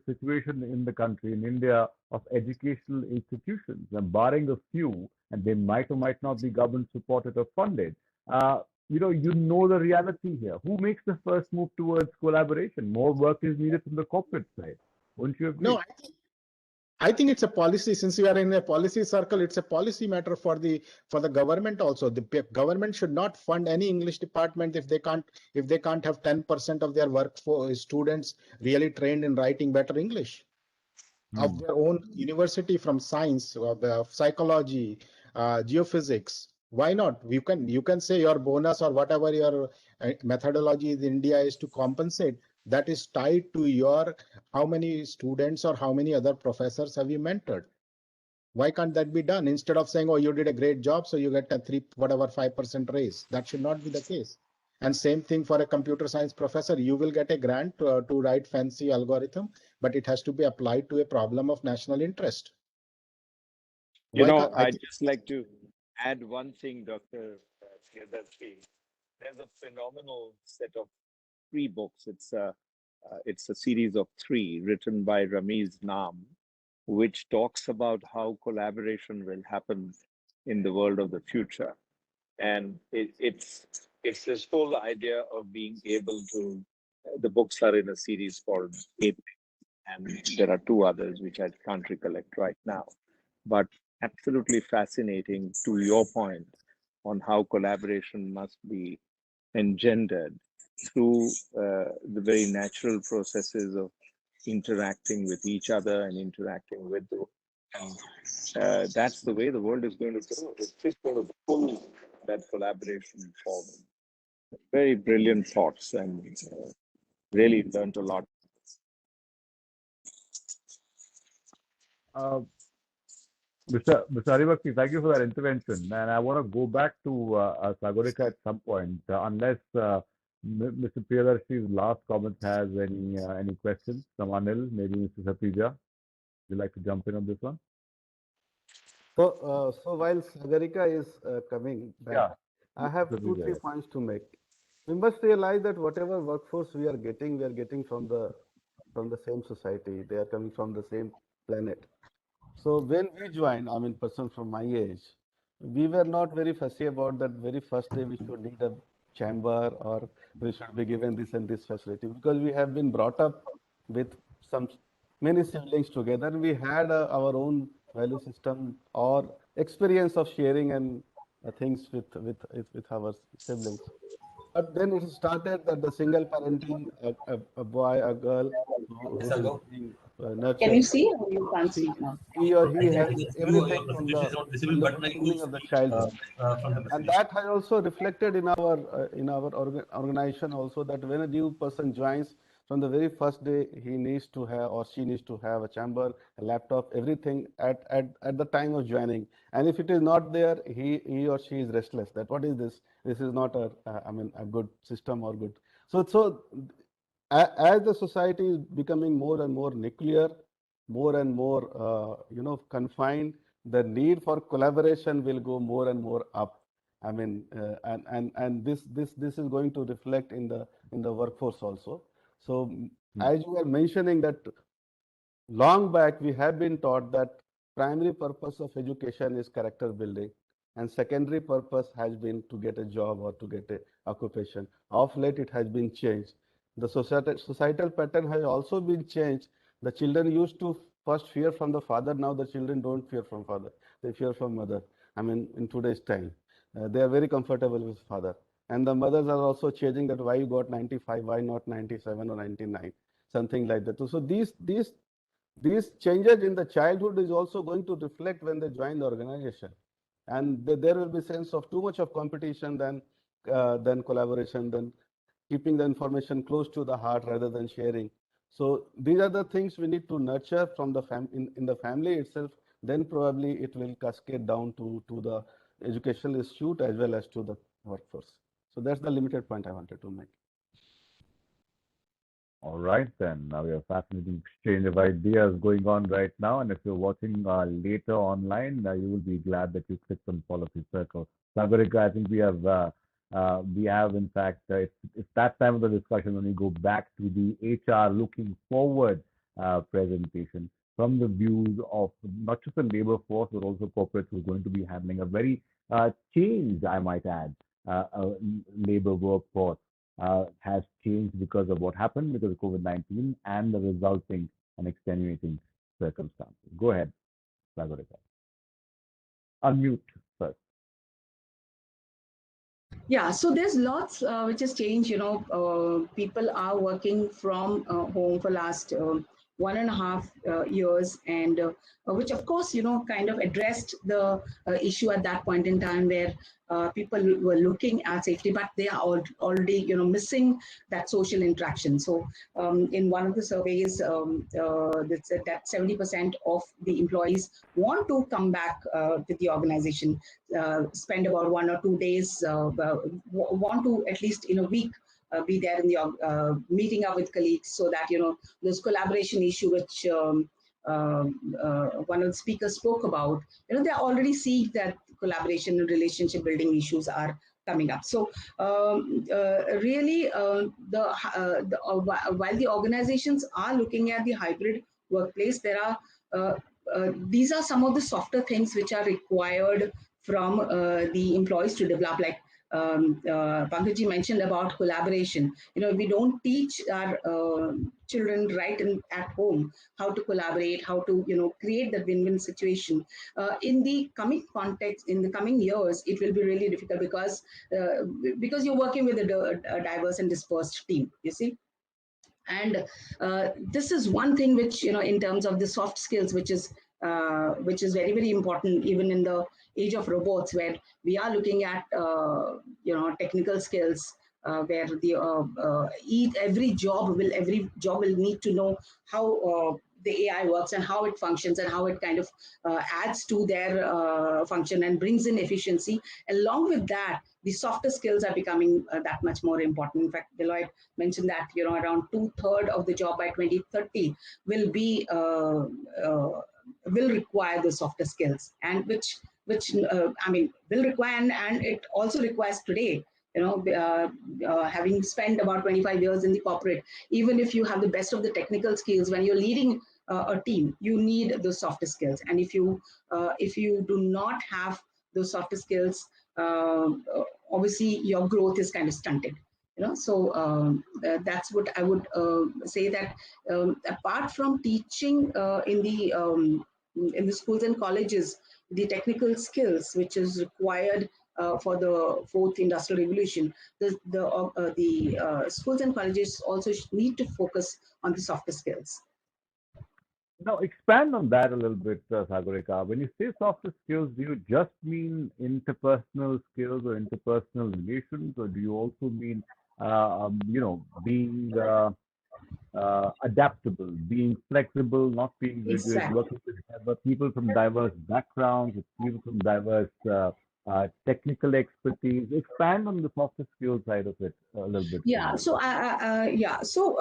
situation in the country, in India, of educational institutions, and barring a few, and they might or might not be government supported or funded. The reality here. Who makes the first move towards collaboration? More work is needed from the corporate side. Wouldn't you agree? No, I think it's a policy. Since we are in a policy circle, it's a policy matter for the government also. The government should not fund any English department if they can't have 10% of their workforce students really trained in writing better English of their own university, from science, psychology, geophysics. Why not? You can say your bonus or whatever your methodology in India is to compensate. That is tied to your how many students or how many other professors have you mentored. Why can't that be done instead of saying, oh, you did a great job, so you get a 5% raise? That should not be the case. And same thing for a computer science professor. You will get a grant to write fancy algorithm, but it has to be applied to a problem of national interest. I'd just like to add one thing, Dr. Priyadarshy. There's a phenomenal set of 3 books. It's a series of 3 written by Ramiz Nam, which talks about how collaboration will happen in the world of the future. And it's this whole idea of being able to, the books are in a series called Ape, and there are 2 others which I can't recollect right now. But absolutely fascinating, to your point on how collaboration must be engendered through the very natural processes of interacting with each other and interacting with the and that's the way the world is going to go. It's just going to pull that collaboration forward. Very brilliant thoughts, and really learned a lot. Uh, Mr. Haribhakti, thank you for that intervention. And I want to go back to Sagorika at some point, unless Mr. Priyadarshy's last comment has any questions from Anil, maybe Mr. Satija. Would you like to jump in on this one? So while Sagorika is coming back, Yeah, I have two, Satija, three yes. points to make. We must realize that whatever workforce we are getting from the same society. They are coming from the same planet. So when we joined, I mean, person from my age, we were not very fussy about that very first day we should need a chamber or we should be given this and this facility because we have been brought up with some many siblings together. We had our own value system or experience of sharing and things with our siblings. But then it started that the single parenting, a boy, a girl who is being Can you nurtured, see or you can't he, see now? he or he I think has your everything presentation is not from visible, the but very I beginning use of the childhood, from the and presentation. that has also reflected in our organization also that when a new person joins from the very first day he needs to have or she needs to have a chamber, a laptop, everything at the time of joining, and if it is not there he or she is restless that what is this, this is not I mean a good system or good. So as the society is becoming more and more nuclear, more and more confined, the need for collaboration will go more and more up. I mean, and this is going to reflect in the workforce also. So Hmm. as you were mentioning that long back we have been taught that primary purpose of education is character building and secondary purpose has been to get a job or to get a occupation. Of late it has been changed. The societal pattern has also been changed. The children used to first fear from the father, now the children don't fear from father, they fear from mother. I mean in today's time they are very comfortable with father, and the mothers are also changing that why you got 95, why not 97 or 99, something like that. So these changes in the childhood is also going to reflect when they join the organization, and there will be sense of too much of competition than collaboration, than keeping the information close to the heart rather than sharing. So these are the things we need to nurture from the in the family itself. Then probably it will cascade down to the educational institute as well as to the workforce. So that's the limited point I wanted to make. All right, then. Now we have a fascinating exchange of ideas going on right now. And if you're watching later online, you will be glad that you clicked on Policy Circle. Sagorika, I think we have, in fact, it's that time of the discussion when we go back to the HR looking forward presentation from the views of not just the labor force, but also corporates who are going to be handling a very changed, I might add, labor workforce has changed because of what happened because of COVID-19 and the resulting and extenuating circumstances. Go ahead, Sagorika. Unmute first. Yeah, so there's lots which has changed. People are working from home for last 1.5 years, and which, of course, kind of addressed the issue at that point in time where people were looking at safety, but they are already, missing that social interaction. So, in one of the surveys, that said that 70% of the employees want to come back to the organization, spend about 1 or 2 days, want to at least in a week be there in the meeting up with colleagues, so that this collaboration issue which one of the speakers spoke about, they already see that collaboration and relationship building issues are coming up. So really, while the organizations are looking at the hybrid workplace, there are these are some of the softer things which are required from the employees to develop, like Pankaj mentioned about collaboration. We don't teach our children right at home how to collaborate, how to create the win-win situation. In the coming context, in the coming years, it will be really difficult because you're working with a diverse and dispersed team. You see. And this is one thing which, in terms of the soft skills, which is very, very important even in the age of robots, where we are looking at technical skills, where every job will need to know how the AI works and how it functions and how it kind of adds to their function and brings in efficiency. Along with that, the softer skills are becoming that much more important. In fact, Deloitte mentioned that around 2/3 of the job by 2030 will be will require the softer skills, and which will require, and it also requires today. Having spent about 25 years in the corporate, even if you have the best of the technical skills, when you're leading a team, you need those softer skills. And if you do not have those softer skills, obviously your growth is kind of stunted. That's what I would say, that apart from teaching in the schools and colleges the technical skills which is required for the fourth industrial revolution, the schools and colleges also need to focus on the softer skills. Now, expand on that a little bit, Sagorika. When you say softer skills, do you just mean interpersonal skills or interpersonal relations, or do you also mean, being adaptable, being flexible, not being rigid, Exactly. working with people from diverse backgrounds, with people from diverse technical expertise? Expand on the softer skills side of it a little bit for Yeah. me. So,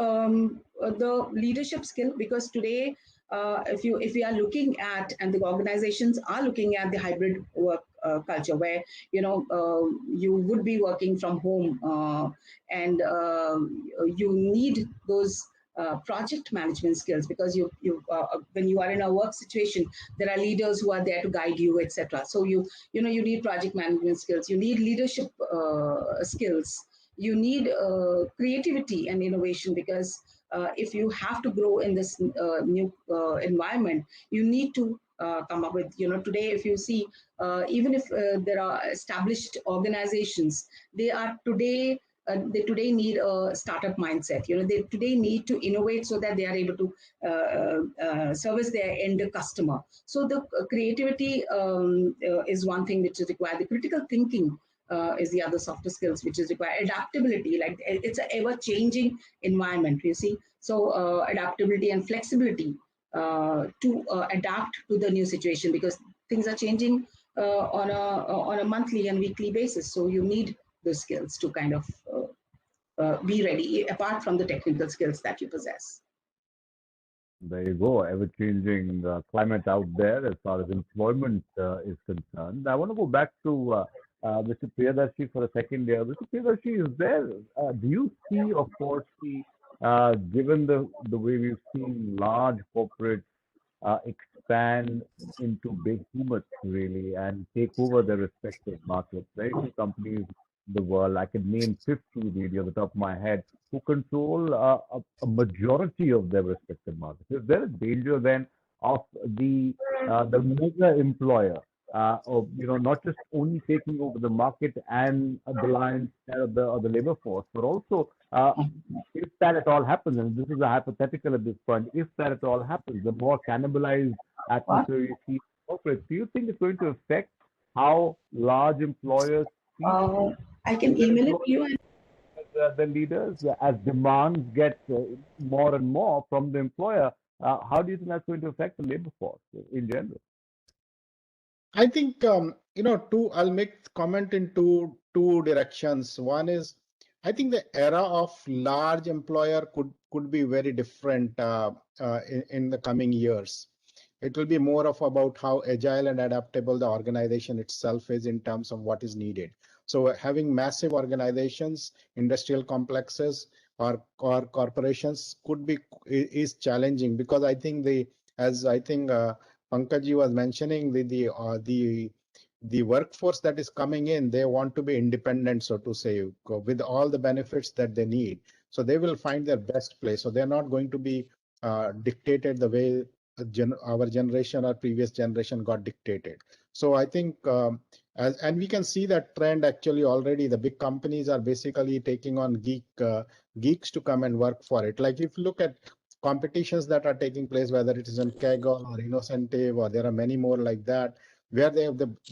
the leadership skill, because today, if we are looking at, and the organizations are looking at the hybrid work culture, where you would be working from home, and you need those project management skills, because when you are in a work situation, there are leaders who are there to guide you, etc. So you need project management skills, you need leadership skills, you need creativity and innovation, because if you have to grow in this new environment, you need to come up with, today if you see, even if there are established organizations, they today need a startup mindset. They today need to innovate so that they are able to service their end customer. So the creativity is one thing which is required. The critical thinking is the other softer skills which is required. Adaptability, like it's an ever-changing environment, you see. So adaptability and flexibility to adapt to the new situation, because things are changing on a monthly and weekly basis. So you need the skills to kind of be ready, apart from the technical skills that you possess. There you go, ever-changing climate out there as far as employment is concerned. I want to go back to Mr. Priyadarshy for a second here. Mr. Priyadarshy, do you see or foresee, given the way we've seen large corporates expand into behemoths really and take over their respective markets, very few companies in the world, I could name 50 really on the top of my head, who control a majority of their respective markets. Is there a danger then of the mega employer, of not just only taking over the market and the lion's share of the labor force, but also if that at all happens, and this is a hypothetical at this point, if that at all happens, the more cannibalized atmosphere you see corporate, do you think it's going to affect how large employers see I can their email it employees to you. as the leaders, as demands get more and more from the employer? How do you think that's going to affect the labor force in general? I think I'll make comment in two directions. One is, I think the era of large employer could be very different in the coming years. It will be more of about how agile and adaptable the organization itself is in terms of what is needed. So having massive organizations, industrial complexes, or corporations is challenging, because I think Pankaj was mentioning, the workforce that is coming in, they want to be independent, so to say, with all the benefits that they need. So they will find their best place. So they're not going to be dictated the way our generation or previous generation got dictated. So I think, and we can see that trend actually already. The big companies are basically taking on geeks to come and work for it. Like if you look at competitions that are taking place, whether it is on Kaggle or Innocentive, or there are many more like that, where they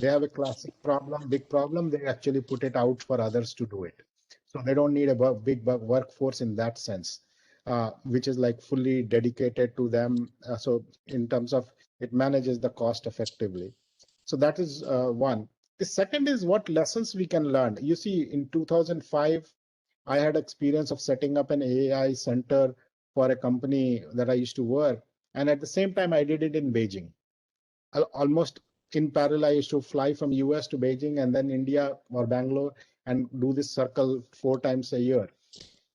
have a classic problem, big problem, they actually put it out for others to do it. So they don't need a big workforce in that sense, which is like fully dedicated to them. So in terms of it manages the cost effectively. So that is one. The second is what lessons we can learn. You see, in 2005, I had experience of setting up an AI center for a company that I used to work. And at the same time, I did it in Beijing. Almost in parallel, I used to fly from US to Beijing and then India or Bangalore and do this circle 4 times a year.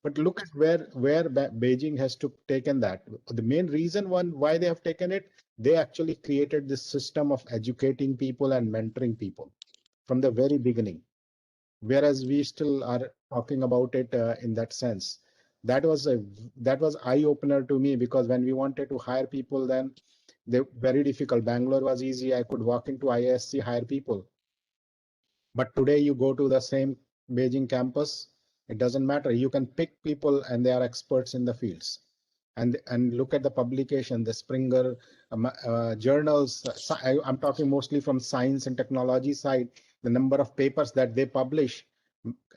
But look at where Beijing has taken that. The main reason why they have taken it, they actually created this system of educating people and mentoring people from the very beginning. Whereas we still are talking about it in that sense. That was eye opener to me, because when we wanted to hire people, then they very difficult. Bangalore was easy. I could walk into ISC, hire people. But today you go to the same Beijing campus, it doesn't matter. You can pick people and they are experts in the fields. And look at the publication, the Springer journals. I'm talking mostly from science and technology side. The number of papers that they publish,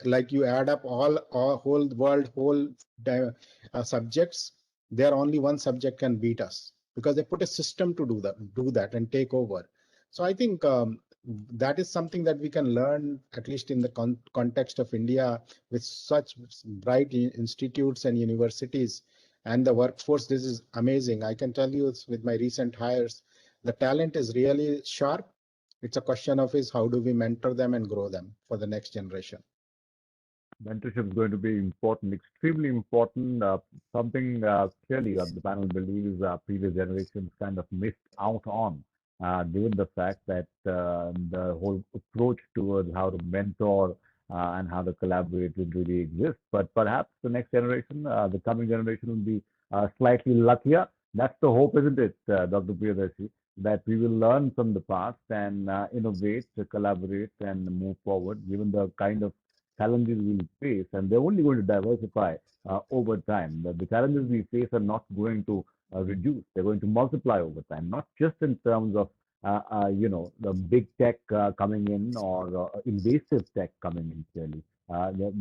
like you add up all whole world, subjects, there only one subject can beat us, because they put a system to do that and take over. So I think that is something that we can learn, at least in the context of India, with such bright institutes and universities and the workforce. This is amazing. I can tell you with my recent hires, the talent is really sharp. It's a question of is how do we mentor them and grow them for the next generation. Mentorship is going to be important, extremely important. Something clearly the panel believes previous generations kind of missed out on, given the fact that the whole approach towards how to mentor and how to collaborate would really exist. But perhaps the next generation, the coming generation, will be slightly luckier. That's the hope, isn't it, Dr. Priyadarshy? That we will learn from the past and innovate, collaborate, and move forward, given the kind of challenges we'll face, and they're only going to diversify over time. The challenges we face are not going to reduce; they're going to multiply over time. Not just in terms of the big tech coming in or invasive tech coming in. Clearly,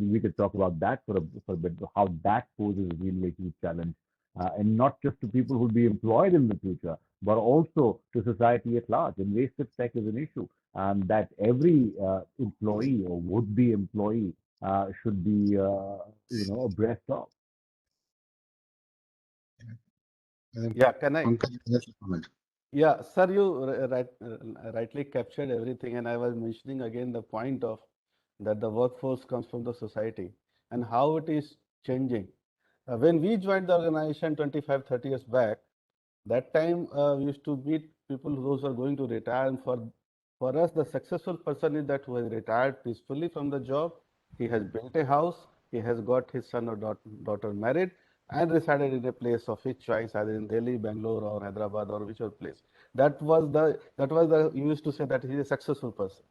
we could talk about that for a bit. How that poses really a huge challenge, and not just to people who'll be employed in the future, but also to society at large. Invasive tech is an issue that every employee or would-be employee should be, abreast of. Yeah, can I? Pankaj, yes, comment. Yeah, sir, you rightly captured everything, and I was mentioning again the point of that the workforce comes from the society and how it is changing. When we joined the organization 25, 30 years back, that time we used to meet people those who are going to retire, and for us, the successful person is that who has retired peacefully from the job. He has built a house, he has got his son or daughter married, and resided in a place of his choice, either in Delhi, Bangalore, or Hyderabad, or whichever place. That was the you used to say that he is a successful person.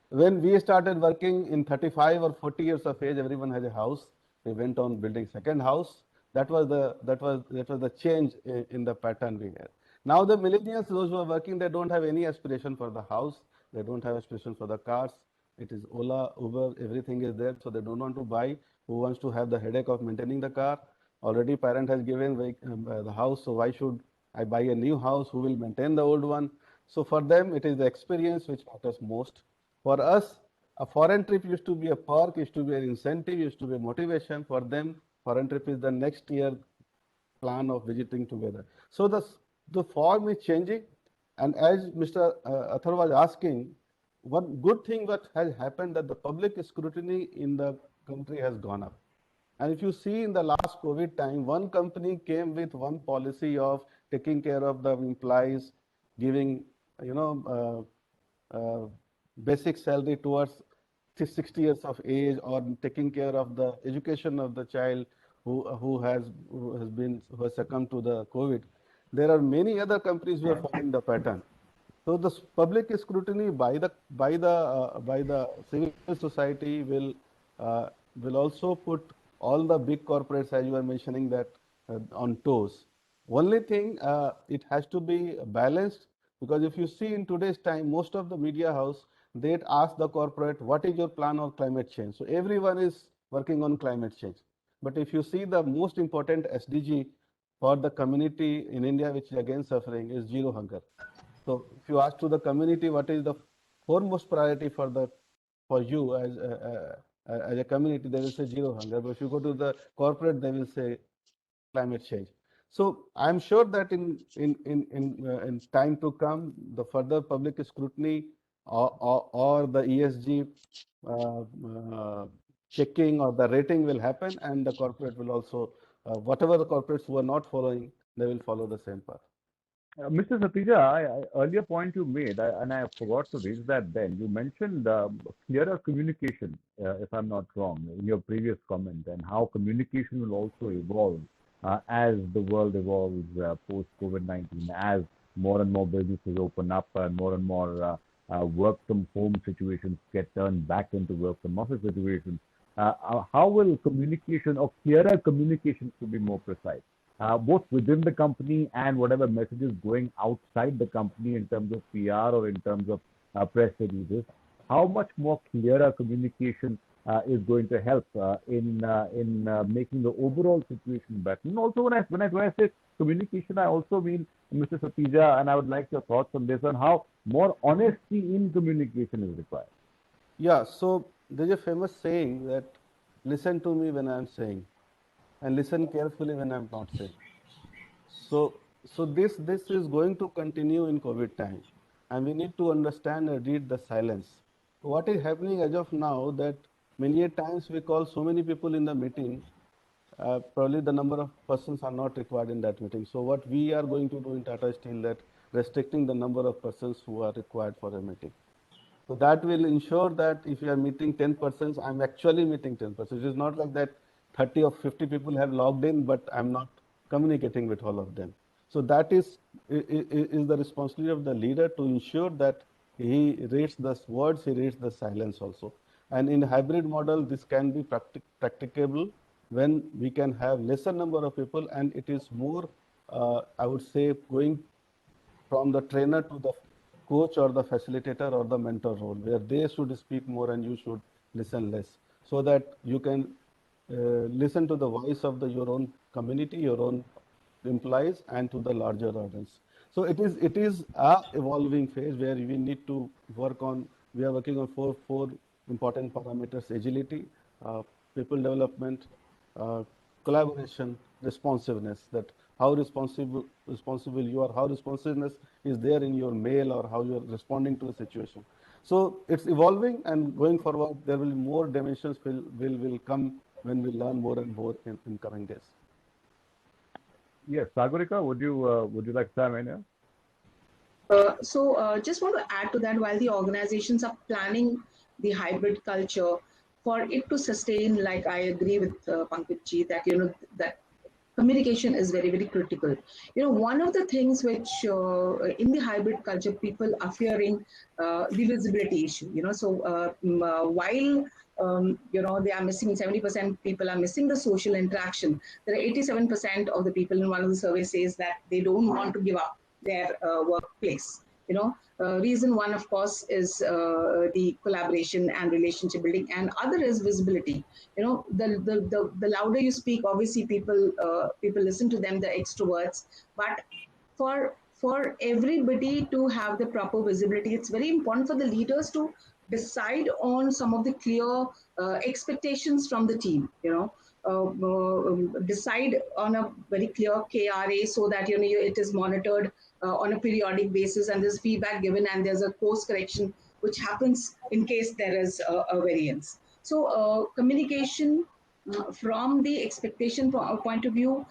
When we started working in 35 or 40 years of age, everyone has a house. We went on building second house. That was the change in the pattern we had. Now the millennials, those who are working, they don't have any aspiration for the house. They don't have aspiration for the cars. It is Ola, Uber, everything is there, so they don't want to buy. Who wants to have the headache of maintaining the car? Already parent has given the house, so why should I buy a new house? Who will maintain the old one? So for them, it is the experience which matters most. For us, a foreign trip used to be a perk, used to be an incentive, used to be a motivation. For them, foreign trip is the next year plan of visiting together. So the form is changing. And as Mr. Athar was asking, one good thing that has happened that the public scrutiny in the country has gone up. And if you see in the last COVID time, one company came with one policy of taking care of the employees, giving, you know, basic salary towards 60 years of age, or taking care of the education of the child who has succumbed to the COVID. There are many other companies who are following the pattern. So the public scrutiny by the civil society will also put all the big corporates, as you were mentioning, that on toes. Only thing, it has to be balanced, because if you see in today's time, most of the media house, they ask the corporate, what is your plan on climate change? So everyone is working on climate change. But if you see the most important SDG for the community in India which is against suffering is zero hunger. So if you ask to the community what is the foremost priority for you as a community, they will say zero hunger. But if you go to the corporate, they will say climate change. So I'm sure that in time to come, the further public scrutiny or the ESG checking or the rating will happen, and the corporate will also whatever the corporates who are not following, they will follow the same path. Mr. Satija, earlier point you made, and I forgot to raise that then. You mentioned clearer communication, if I'm not wrong, in your previous comment, and how communication will also evolve as the world evolves post COVID-19, as more and more businesses open up and more work from home situations get turned back into work from office situations. How will communication or clearer communication, to be more precise, both within the company and whatever messages going outside the company in terms of PR or in terms of press releases, how much more clearer communication is going to help in making the overall situation better? And also, when I say communication, I also mean, Mr. Satija, and I would like your thoughts on this, on how more honesty in communication is required. Yeah, so there's a famous saying that listen to me when I'm saying, and listen carefully when I'm not saying. So this is going to continue in COVID time, and we need to understand and read the silence. What is happening as of now that many a times we call so many people in the meeting, probably the number of persons are not required in that meeting. So what we are going to do in Tata Steel, that restricting the number of persons who are required for a meeting. So that will ensure that if you are meeting 10 persons, I'm actually meeting 10 persons. It is not like that 30 or 50 people have logged in, but I'm not communicating with all of them. So that is the responsibility of the leader to ensure that he reads the words, he reads the silence also. And in hybrid model, this can be practicable when we can have lesser number of people, and it is more, I would say, going from the trainer to the coach or the facilitator or the mentor role, where they should speak more and you should listen less, so that you can listen to the voice of your own community, your own employees, and to the larger audience. So it is a evolving phase where we need to work on. We are working on four important parameters: agility, people development, uh, collaboration, responsiveness. That how responsible you are, how responsiveness is there in your mail, or how you are responding to a situation. So it's evolving, and going forward, there will be more dimensions will come when we learn more and more in coming days. Yes, Sagorika, would you like to chime in here? Just want to add to that, while the organizations are planning the hybrid culture, for it to sustain, like I agree with Pankaj that that communication is very, very critical. One of the things which in the hybrid culture people are fearing, the visibility issue. While they are missing 70% people are missing the social interaction. There are 87% of the people in one of the surveys says that they don't want to give up their workplace. Reason one, of course, is the collaboration and relationship building, and other is visibility. The louder you speak, obviously people listen to them, the extroverts. But for everybody to have the proper visibility, it's very important for the leaders to decide on some of the clear expectations from the team. Decide on a very clear KRA, so that it is monitored on a periodic basis, and there's feedback given, and there's a course correction which happens in case there is a variance. So communication from the expectation point of view,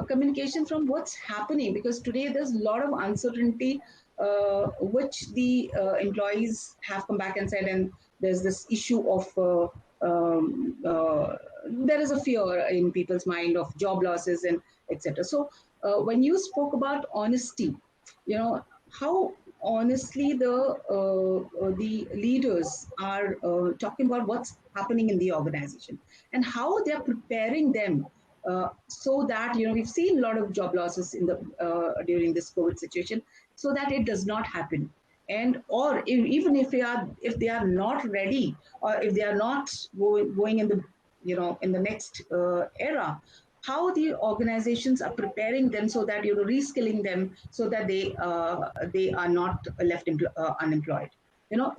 communication from what's happening, because today there's a lot of uncertainty which the employees have come back and said, and there's this issue of there is a fear in people's mind of job losses and etc. So when you spoke about honesty, how honestly the leaders are talking about what's happening in the organization and how they're preparing them, so that we've seen a lot of job losses in the during this COVID situation, so that it does not happen. And or even if they are not ready, or if they are not going in the in the next era, how the organizations are preparing them so that reskilling them so that they are not left unemployed.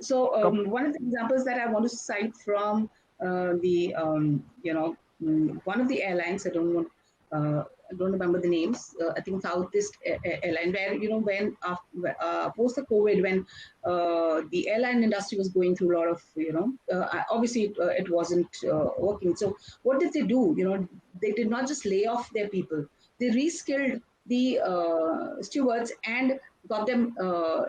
So one of the examples that I want to cite from the one of the airlines, I don't remember the names. I think Southeast Airline, where when after, post the COVID, when the airline industry was going through a lot of obviously it wasn't working. So what did they do? They did not just lay off their people. They reskilled the stewards and got them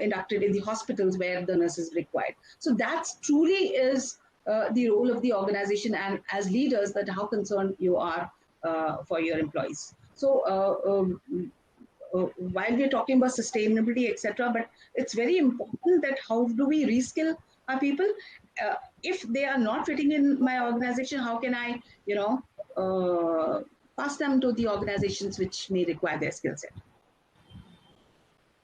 inducted in the hospitals where the nurses required. So that's truly is the role of the organization and as leaders, that how concerned you are for your employees. So while we're talking about sustainability, etc., but it's very important that how do we reskill our people? If they are not fitting in my organization, how can I, pass them to the organizations which may require their skill set?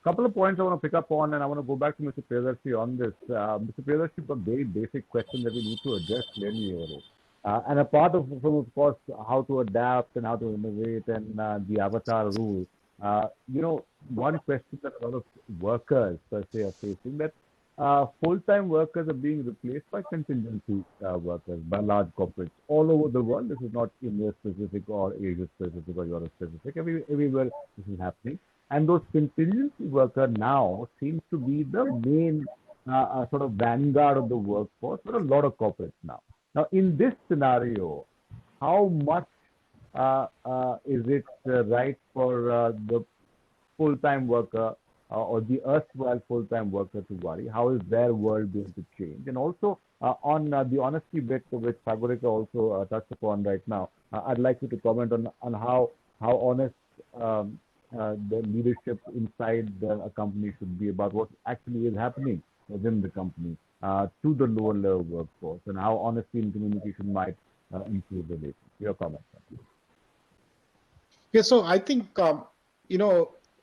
Couple of points I want to pick up on, and I want to go back to Mr. Priyadarshy on this. Mr. Priyadarshy, a very basic question that we need to address clearly here. And a part of course, how to adapt and how to innovate and the avatar rule. One question that a lot of workers per se are facing, that full-time workers are being replaced by contingency workers, by large corporates all over the world. This is not India specific or Asia specific or Europe specific. Everywhere this is happening. And those contingency workers now seems to be the main sort of vanguard of the workforce for a lot of corporates now. Now, in this scenario, how much is it right for the full-time worker or the erstwhile full-time worker to worry? How is their world going to change? And also on the honesty bit, which Sagorika also touched upon right now, I'd like you to comment on how honest the leadership inside a company should be about what actually is happening within the company to the lower level workforce, and how honesty and communication might improve the relations. Your comments. Yeah, so I think,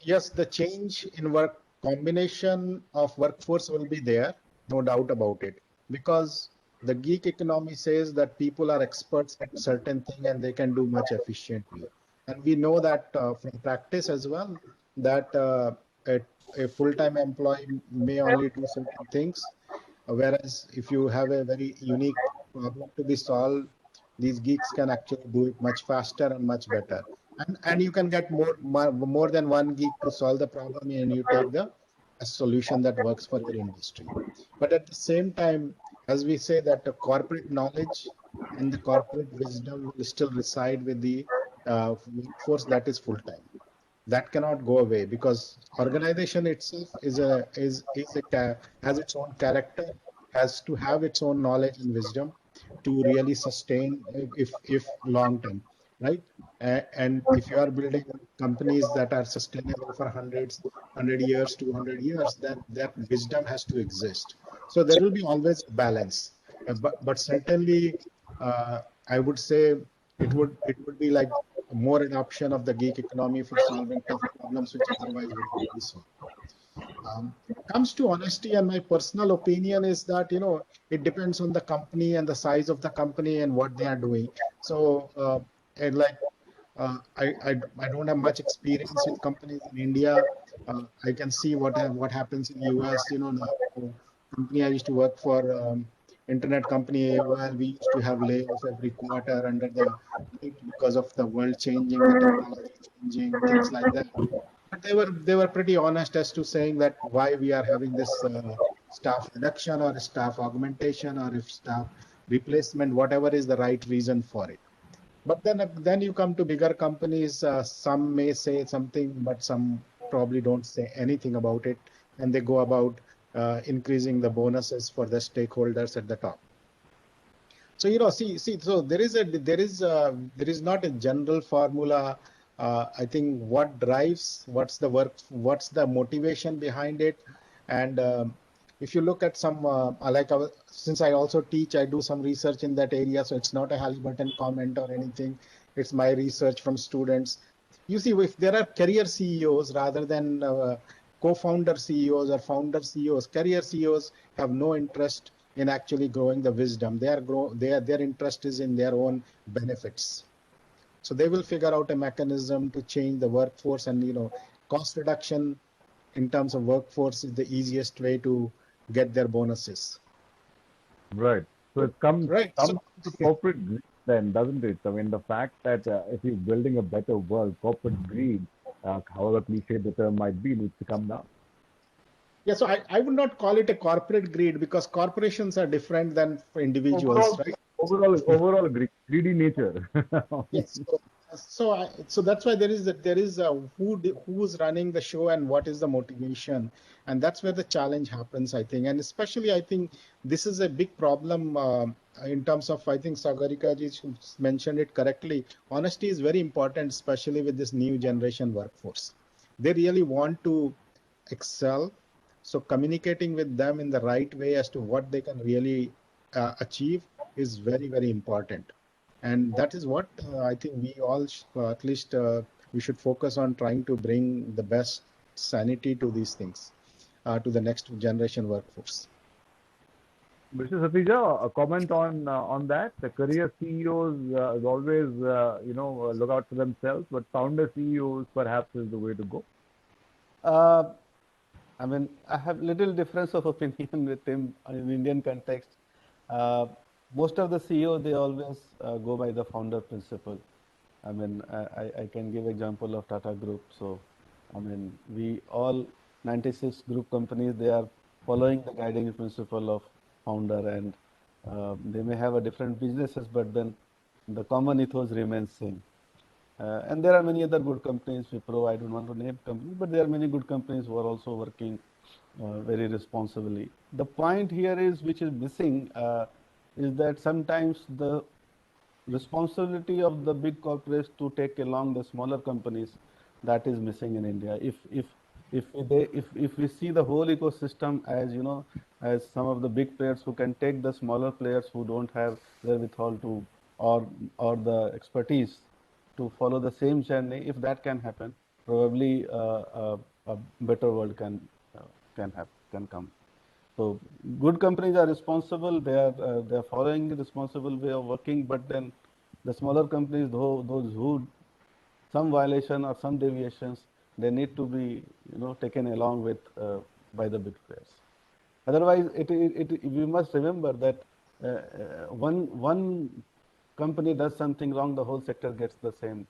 yes, the change in work combination of workforce will be there, no doubt about it, because the gig economy says that people are experts at certain thing and they can do much efficiently. And we know that from practice as well, that a full-time employee may only do certain things, whereas if you have a very unique problem to be solved, these geeks can actually do it much faster and much better. And you can get more than one geek to solve the problem, and you take a solution that works for your industry. But at the same time, as we say, that the corporate knowledge and the corporate wisdom will still reside with the workforce that is full-time. That cannot go away, because organization itself has its own character, has to have its own knowledge and wisdom to really sustain if long term, right? And if you are building companies that are sustainable for 100 years, 200 years, then that wisdom has to exist. So there will be always a balance, but certainly I would say it would be like more adoption of the gig economy for solving tough problems which otherwise would not be solved. Comes to honesty, and my personal opinion is that it depends on the company and the size of the company and what they are doing. So and like I don't have much experience with companies in India. I can see what happens in US. The company I used to work for, internet company AOL, we used to have layoff every quarter under the because of the world changing, the technology changing, things like that. But they were pretty honest as to saying that why we are having this staff reduction or staff augmentation or if staff replacement, whatever is the right reason for it. But then you come to bigger companies. Some may say something, but some probably don't say anything about it, and they go about increasing the bonuses for the stakeholders at the top. So so there is not a general formula. I think what drives, what's the motivation behind it, and if you look at some since I also teach, I do some research in that area, so it's not a Halliburton comment or anything. It's my research from students. You see, if there are career CEOs rather than co-founder CEOs or founder CEOs, career CEOs have no interest in actually growing the wisdom. Their interest is in their own benefits. So they will figure out a mechanism to change the workforce, and cost reduction in terms of workforce is the easiest way to get their bonuses. Right. So it comes Right. to corporate greed then, doesn't it? I mean, the fact that if you're building a better world, corporate greed, however cliche the term might be, needs to come down. Yeah, so I would not call it a corporate greed, because corporations are different than for individuals, right? Overall greedy nature. Yes. So that's why there is who's running the show and what is the motivation, and that's where the challenge happens, I think. And especially, I think this is a big problem in terms of, I think Sagorika ji mentioned it correctly. Honesty is very important, especially with this new generation workforce. They really want to excel. So communicating with them in the right way as to what they can really achieve is very, very important. And that is what I think we all, at least we should focus on, trying to bring the best sanity to these things, to the next generation workforce. Mr. Satija, a comment on that. The career CEOs always look out for themselves, but founder CEOs perhaps is the way to go. I mean, I have little difference of opinion with him in Indian context. Most of the CEO, they always go by the founder principle. I mean, I can give example of Tata Group. So, I mean, we all 96 group companies, they are following the guiding principle of founder, and they may have a different businesses, but then the common ethos remains same. And there are many other good companies, Wipro, I don't want to name companies, but there are many good companies who are also working very responsibly. The point here is, which is missing, is that sometimes the responsibility of the big corporates to take along the smaller companies, that is missing in India. If we see the whole ecosystem as as some of the big players who can take the smaller players who don't have wherewithal to or the expertise to follow the same journey, if that can happen, probably a better world can come. So good companies are responsible. They are following the responsible way of working. But then the smaller companies, those who some violation or some deviations, they need to be taken along with by the big players. Otherwise, we must remember that one company does something wrong, the whole sector gets the same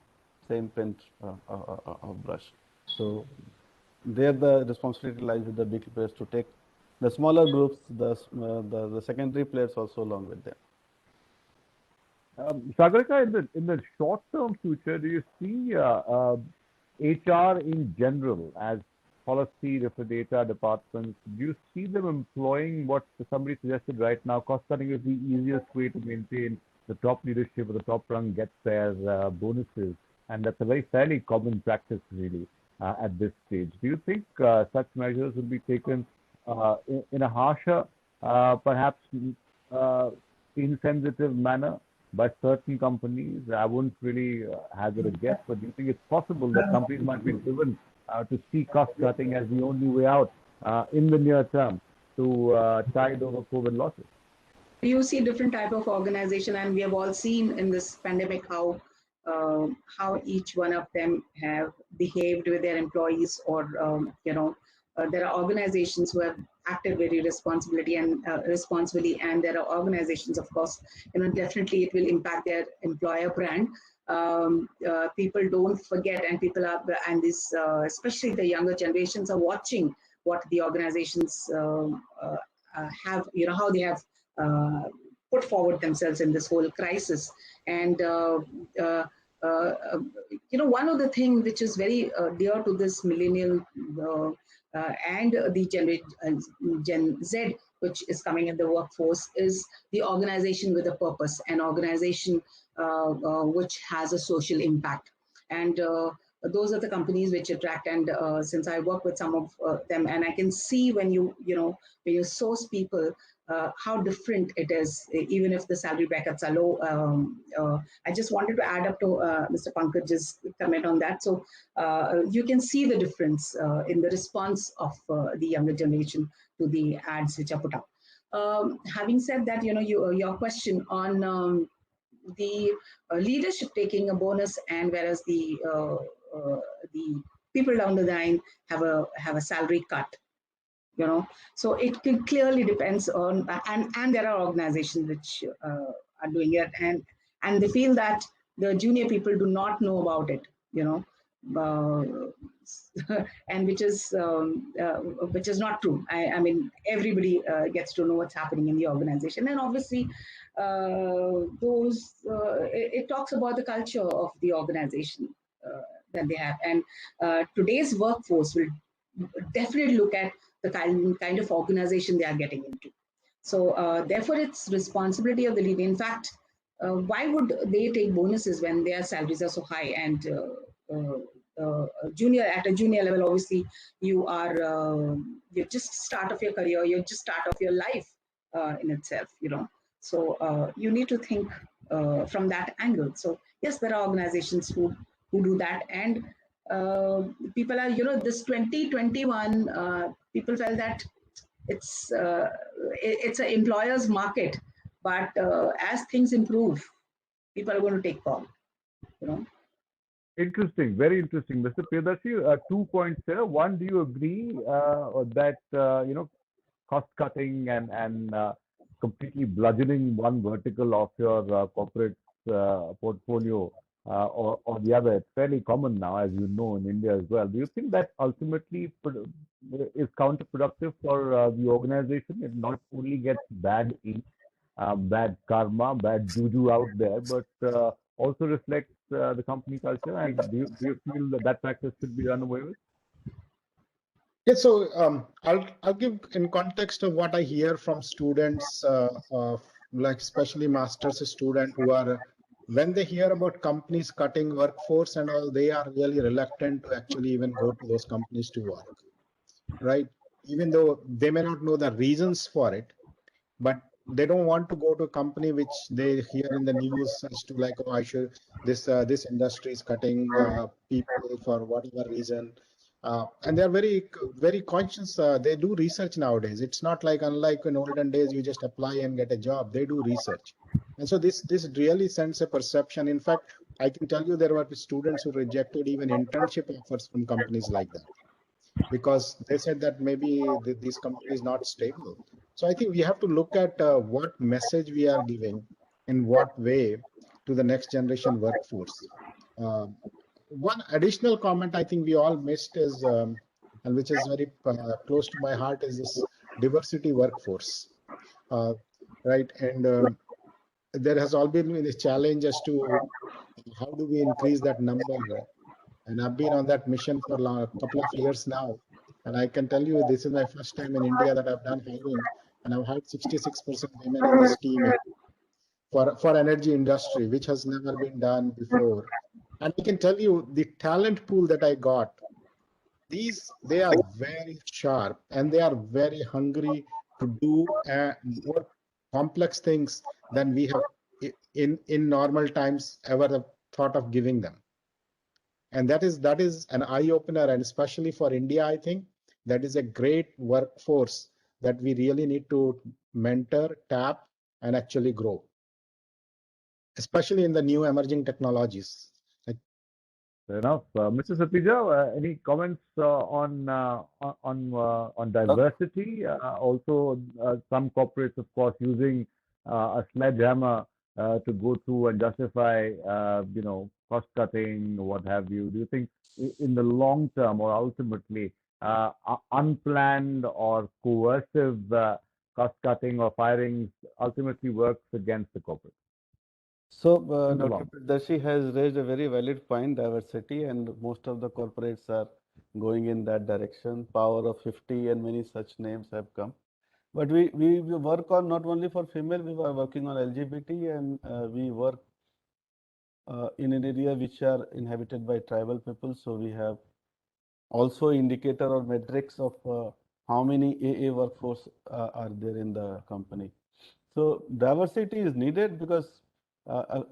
paint of brush. So there the responsibility lies with the big players to take the smaller groups, the secondary players also along with them. Sagorika, in the short term future, do you see HR in general as policy data departments? Do you see them employing what somebody suggested right now? Cost cutting is the easiest way to maintain the top leadership or the top rung gets their bonuses, and that's a very fairly common practice really at this stage. Do you think such measures will be taken in a harsher, perhaps insensitive manner by certain companies? I wouldn't really hazard a guess, but do you think it's possible that companies might be driven to see cost cutting as the only way out in the near term to tide over COVID losses? You see different type of organization, and we have all seen in this pandemic how each one of them have behaved with their employees, or there are organizations who have acted very responsibly, and there are organizations, of course, definitely it will impact their employer brand. People don't forget, and people are, and this especially the younger generations are watching what the organizations have, how they have put forward themselves in this whole crisis. And one of the things which is very dear to this millennial and the Gen Z, which is coming in the workforce, is the organization with a purpose, an organization which has a social impact. And those are the companies which attract. And since I work with some of them, and I can see when you source people, how different it is, even if the salary brackets are low. I just wanted to add up to Mr. Pankaj's comment on that. So you can see the difference in the response of the younger generation to the ads which are put up. Having said that, your question on the leadership taking a bonus, and whereas the people down the line have a salary cut. So it clearly depends on, and there are organizations which are doing it, and they feel that the junior people do not know about it. Uh, and which is not true. I mean, everybody gets to know what's happening in the organization, and obviously, it talks about the culture of the organization that they have, and today's workforce will definitely look at the kind of organization they are getting into. So therefore, it's responsibility of the leader. In fact, why would they take bonuses when their salaries are so high? And junior at a junior level, obviously, you're just start of your career, you're just start of your life in itself. So you need to think from that angle. So yes, there are organizations who do that, and people are, this 2021, people felt that it's an employer's market, but as things improve, people are going to take call. Interesting, very interesting. Mr. Priyadarshy, 2 points here. One, do you agree that cost cutting and completely bludgeoning one vertical of your corporate portfolio or the other, it's fairly common now, as you know, in India as well. Do you think that ultimately is counterproductive for the organization? It not only gets bad ink, bad karma, bad juju out there, but also reflects the company culture. And do you feel that practice should be done away with? Yeah, so I'll give in context of what I hear from students, like especially masters student who are, when they hear about companies cutting workforce and all, they are really reluctant to actually even go to those companies to work, right? Even though they may not know the reasons for it, but they don't want to go to a company which they hear in the news as to like, oh, I should, this industry is cutting people for whatever reason. And they're very conscious. They do research nowadays. It's not like, unlike in olden days, you just apply and get a job. They do research. And so this really sends a perception. In fact, I can tell you there were students who rejected even internship offers from companies like that, because they said that maybe this company is not stable. So I think we have to look at what message we are giving in what way to the next generation workforce. One additional comment I think we all missed is, and which is very close to my heart, is this diversity workforce, right? And there has all been this challenge as to how do we increase that number. And I've been on that mission for a couple of years now. And I can tell you, this is my first time in India that I've done hiring, and I've had 66% women in this team for energy industry, which has never been done before. And I can tell you the talent pool that I got, they are very sharp and they are very hungry to do more complex things than we have in normal times ever thought of giving them. And that is an eye opener, and especially for India, I think that is a great workforce that we really need to mentor, tap, and actually grow, especially in the new emerging technologies. Fair enough. Mr. Satija, any comments on diversity? Also, some corporates, of course, using a sledgehammer to go through and justify, cost cutting, what have you. Do you think in the long term or ultimately unplanned or coercive cost cutting or firings ultimately works against the corporate? So, Dr. Priyadarshy has raised a very valid point, diversity, and most of the corporates are going in that direction. Power of 50 and many such names have come. But we work on not only for female, we are working on LGBT, and we work in an area which are inhabited by tribal people. So we have also indicator or metrics of how many AA workforce are there in the company. So diversity is needed because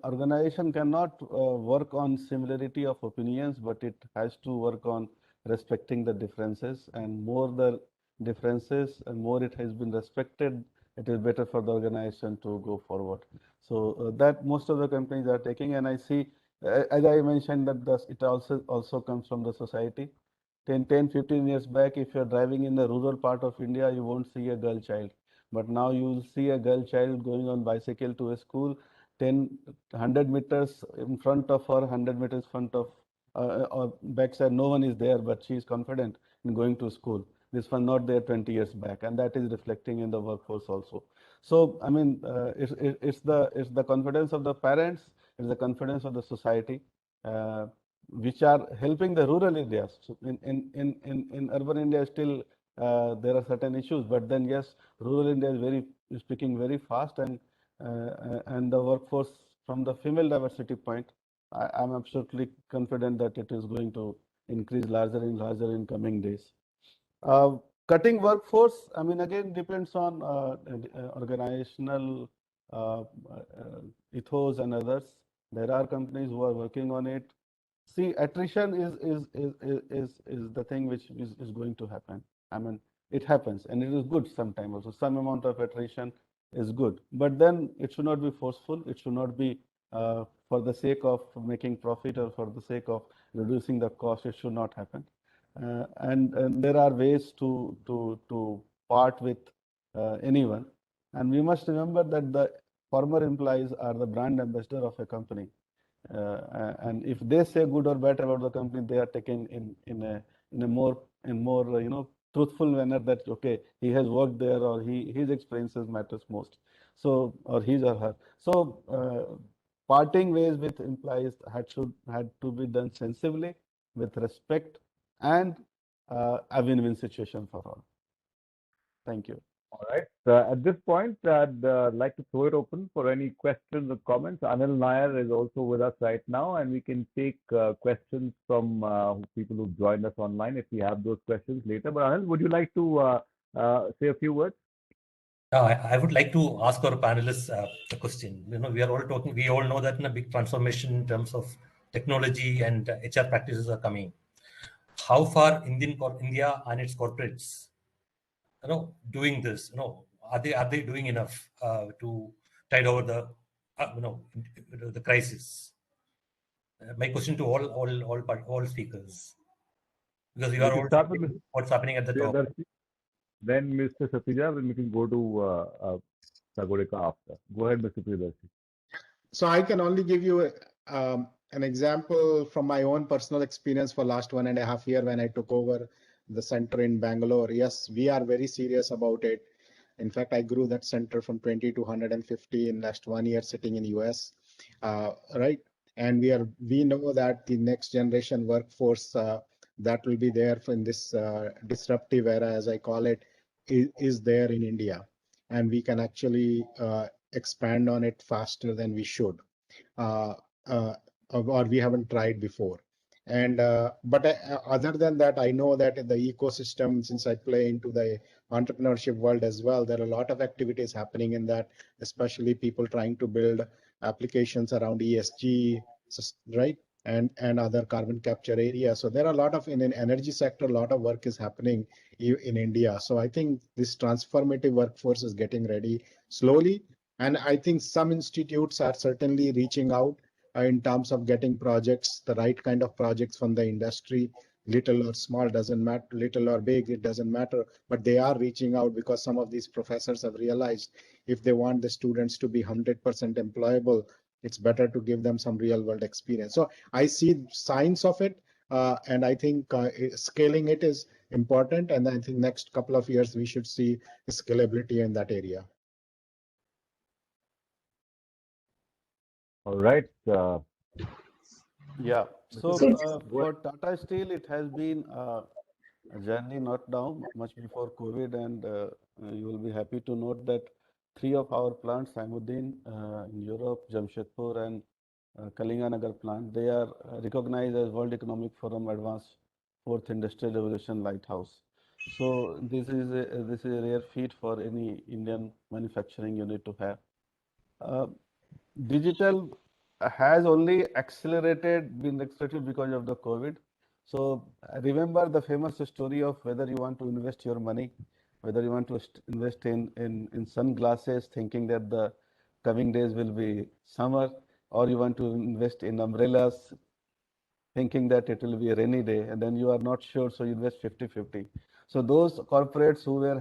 organization cannot work on similarity of opinions, but it has to work on respecting the differences, and more the differences and more it has been respected it is better for the organization to go forward. So that most of the companies are taking, and I see, as I mentioned, that it also comes from the society. 10, 15 years back, if you're driving in the rural part of India, you won't see a girl child. But now you will see a girl child going on bicycle to a school, 100 meters in front of her, 100 meters front of or backside, no one is there, but she is confident in going to school. This was not there 20 years back, and that is reflecting in the workforce also. So, I mean, it's the confidence of the parents, it's the confidence of the society, which are helping the rural areas. So in urban India, still there are certain issues, but then yes, rural India is picking very fast, and the workforce from the female diversity point, I'm absolutely confident that it is going to increase larger and larger in coming days. Cutting workforce, I mean, again, depends on organizational uh, ethos and others. There are companies who are working on it. See, attrition is the thing which is going to happen. I mean, it happens, and it is good sometimes also. Some amount of attrition is good, but then it should not be forceful. It should not be for the sake of making profit or for the sake of reducing the cost. It should not happen. And there are ways to part with anyone. And we must remember that the former employees are the brand ambassador of a company. And if they say good or bad about the company, they are taken in a more truthful manner that okay, he has worked there, or his experiences matters most. So, or his or her. So parting ways with employees had to be done sensibly, with respect, and a win-win situation for all. Thank you. All right. At this point, I'd like to throw it open for any questions or comments. Anil Nair is also with us right now, and we can take questions from people who've joined us online if we have those questions later. But Anil, would you like to say a few words? I would like to ask our panelists a question. We are all talking. We all know that in a big transformation in terms of technology and HR practices are coming. How far India and its corporates, doing this? Are they doing enough to tide over the crisis? My question to all speakers, because you We are can all start with seeing what's happening at the top. Priyadarshy, then Mr. Satija, then we can go to Sagorika after. Go ahead, Mr. Priyadarshy. So I can only give you an example from my own personal experience for last 1.5 years when I took over the center in Bangalore. Yes, we are very serious about it. In fact, I grew that center from 20 to 150 in last 1 year sitting in US, right? And we know that the next generation workforce that will be there in this disruptive era, as I call it, is there in India, and we can actually expand on it faster than we should, uh, uh, or we haven't tried before. And but other than that, I know that in the ecosystem, since I play into the entrepreneurship world as well, there are a lot of activities happening in that, especially people trying to build applications around ESG, right? And other carbon capture areas. So there are a lot of in an energy sector, a lot of work is happening in India. So I think this transformative workforce is getting ready slowly. And I think some institutes are certainly reaching out in terms of getting projects, the right kind of projects from the industry, little or small, doesn't matter, little or big, it doesn't matter, but they are reaching out because some of these professors have realized if they want the students to be 100% employable, it's better to give them some real world experience. So I see signs of it, and I think scaling it is important. And I think next couple of years, we should see scalability in that area. All right. Yeah. So So, for Tata Steel, it has been a journey not now, much before COVID, and you will be happy to note that 3 of our plants, Saimuddin in Europe, Jamshedpur, and Kalinganagar plant, they are recognized as World Economic Forum Advanced Fourth Industrial Revolution Lighthouse. So this is a rare feat for any Indian manufacturing unit to have. Digital has only been accelerated because of the COVID. So remember the famous story of whether you want to invest your money. whether you want to invest in sunglasses, thinking that the coming days will be summer, or you want to invest in umbrellas, thinking that it will be a rainy day, and then you are not sure, so you invest 50-50. So those corporates who were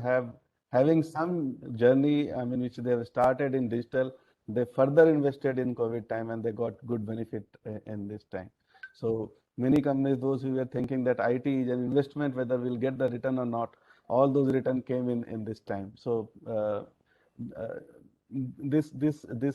having some journey, I mean, which they have started in digital, they further invested in COVID time and they got good benefit in this time. So many companies, those who were thinking that IT is an investment, whether we'll get the return or not, all those return came in this time. So uh, this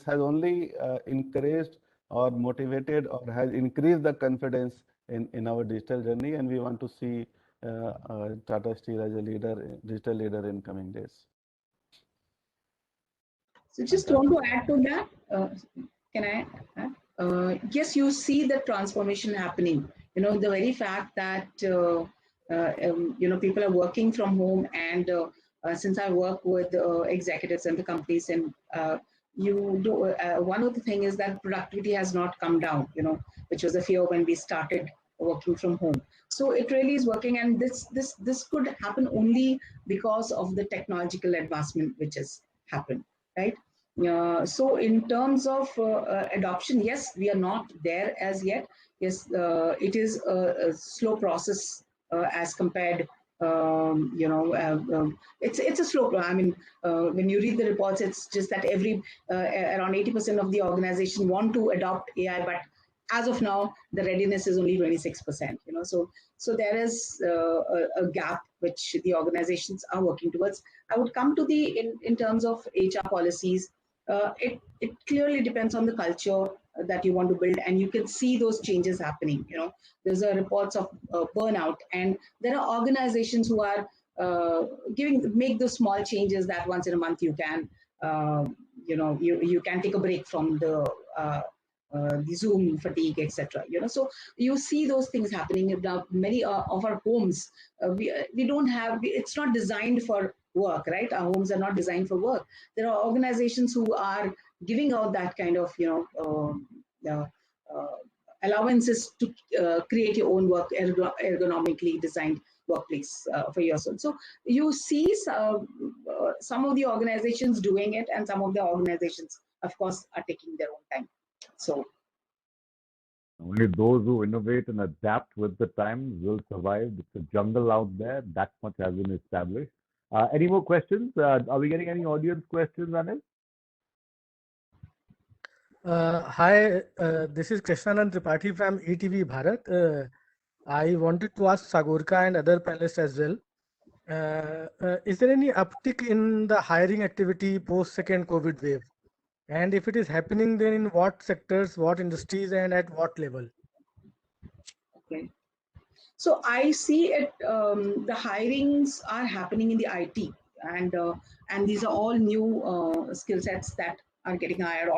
has only encouraged or motivated or has increased the confidence in our digital journey, and we want to see Tata Steel as a leader, digital leader in coming days. So just want to add to that. Can I add? Yes, you see the transformation happening. The very fact that people are working from home, and since I work with executives and the companies, and one of the thing is that productivity has not come down. Which was a fear when we started working from home. So it really is working, and this could happen only because of the technological advancement which has happened, right? So in terms of adoption, yes, we are not there as yet. Yes, it is a slow process as compared. It's a slow. I mean, when you read the reports, it's just that around 80% of the organization want to adopt AI, but as of now, the readiness is only 26%. So there is a gap which the organizations are working towards. I would come to in terms of HR policies. It clearly depends on the culture that you want to build, and you can see those changes happening. There's a reports of burnout, and there are organizations who are make those small changes that once in a month you can you can take a break from the Zoom fatigue, etc. So you see those things happening. Now, many of our homes, we don't have. It's not designed for work, right? Our homes are not designed for work. There are organizations who are giving out that kind of allowances to create your own work, ergonomically designed workplace for yourself. So you see some of the organizations doing it, and some of the organizations, of course, are taking their own time. So only those who innovate and adapt with the times will survive. It's a jungle out there. That much has been established. Any more questions? Are we getting any audience questions, Anil? Hi, this is Krishnanand Tripathi from ETV Bharat. I wanted to ask Sagorika and other panelists as well. Is there any uptick in the hiring activity post second COVID wave? And if it is happening, then in what sectors, what industries, and at what level? Okay. So I see it. The hirings are happening in the IT, and these are all new skill sets that are getting hired,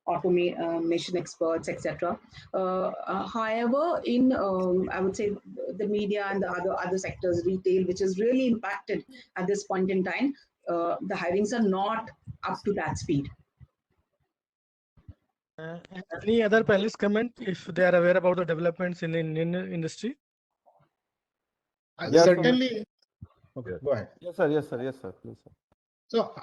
automation experts, etc. However, in I would say the media and the other sectors, retail, which is really impacted at this point in time, the hirings are not up to that speed. Any other panelists comment if they are aware about the developments in the Indian industry? Yes, Certainly. Okay, Yes. go ahead. Yes, sir. Yes, sir. Yes, sir. Yes, sir. So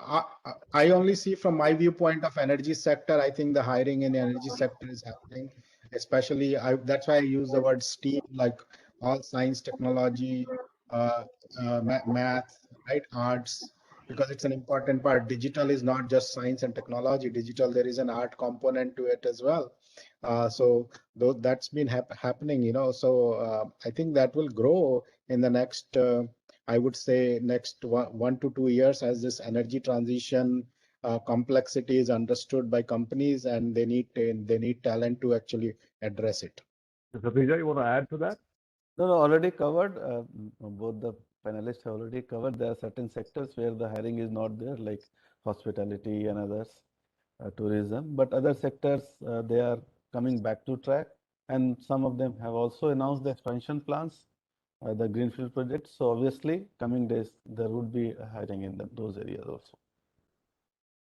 I only see from my viewpoint of energy sector. I think the hiring in the energy sector is happening, especially that's why I use the word STEAM, like all science, technology, math, right, arts, because it's an important part. Digital is not just science and technology. Digital, there is an art component to it as well. So that's been happening, So I think that will grow in the next. I would say next 1 to 2 years as this energy transition complexity is understood by companies, and they need talent to actually address it. Satija, you want to add to that? No, already covered. Both the panelists have already covered. There are certain sectors where the hiring is not there, like hospitality and others, tourism. But other sectors, they are coming back to track, and some of them have also announced the expansion plans, the greenfield projects. So obviously, coming days there would be hiring in those areas also.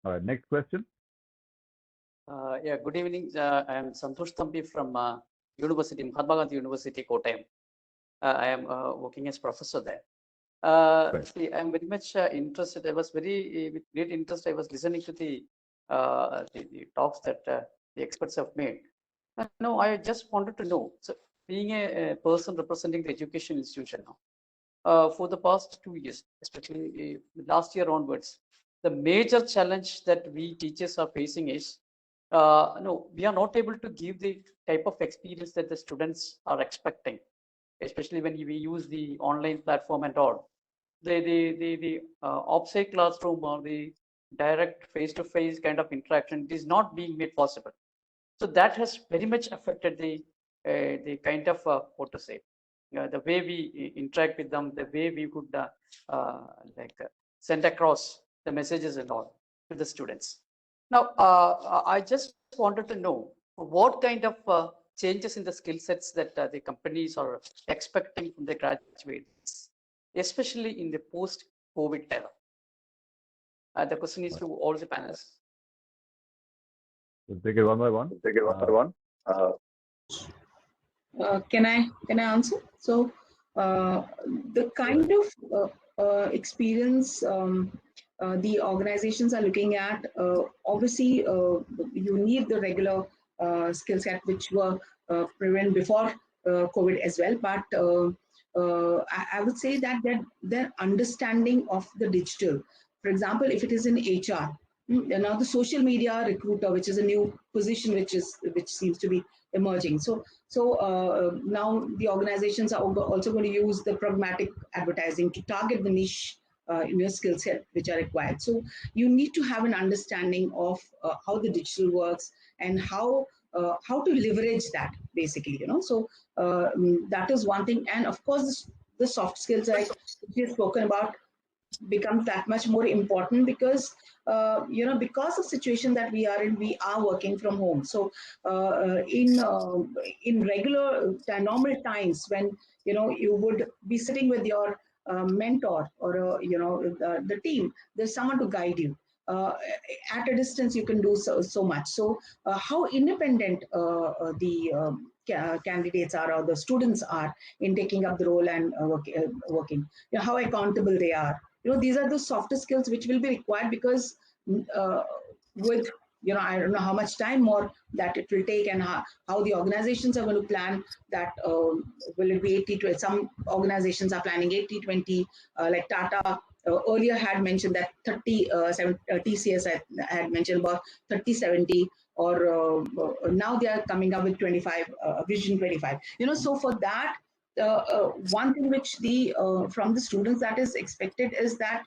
All right. Next question. Yeah. Good evening. I am Santosh Thampi from University, Mahatma Gandhi University, Kottayam. I am working as professor there. Right. See, I'm very much interested. I was very, with great interest, I was listening to the talks that the experts have made. No, I just wanted to know. So, being a person representing the education institution now, for the past 2 years, especially last year onwards, the major challenge that we teachers are facing is, no, we are not able to give the type of experience that the students are expecting, especially when we use the online platform and all. The offsite classroom or the direct face-to-face kind of interaction is not being made possible. So that has very much affected the kind of what to say, the way we interact with them, the way we could send across the messages and all to the students. Now, I just wanted to know what kind of changes in the skill sets that the companies are expecting from the graduates, especially in the post-COVID era. The question is to all the panelists. We'll take it one by one. Can I answer? So the kind of experience the organizations are looking at, obviously you need the regular skill set which were prevalent before COVID as well, but I would say that their understanding of the digital, for example, if it is in HR, now the social media recruiter, which is a new position which seems to be emerging. So now the organizations are also going to use the programmatic advertising to target the niche skill set which are required. So you need to have an understanding of how the digital works and how to leverage that, basically. So that is one thing. And of course, the soft skills like we've spoken about becomes that much more important because because of situation that we are in, we are working from home. So in regular normal times when you would be sitting with your mentor or the team, there's someone to guide you. At a distance you can do so much. So how independent the candidates are or the students are in taking up the role and working, how accountable they are. These are the softer skills which will be required because with I don't know how much time more that it will take and how the organizations are going to plan that. Will it be 80-20? Some organizations are planning 80-20, like Tata earlier had mentioned that TCS had mentioned about 30-70, or now they are coming up with 25, Vision 25. So for that, one thing which from the students that is expected is that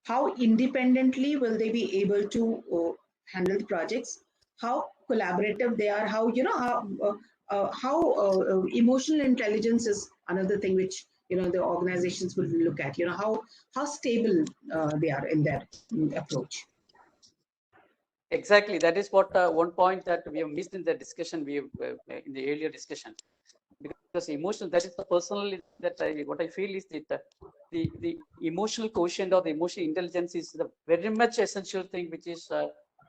how independently will they be able to handle the projects, how collaborative they are, how emotional intelligence is another thing which the organizations will look at, how stable they are in their approach. Exactly, that is what one point that we have missed in the discussion, in the earlier discussion, because emotional, that is the personal, that what I feel is that the emotional quotient or the emotional intelligence is the very much essential thing which is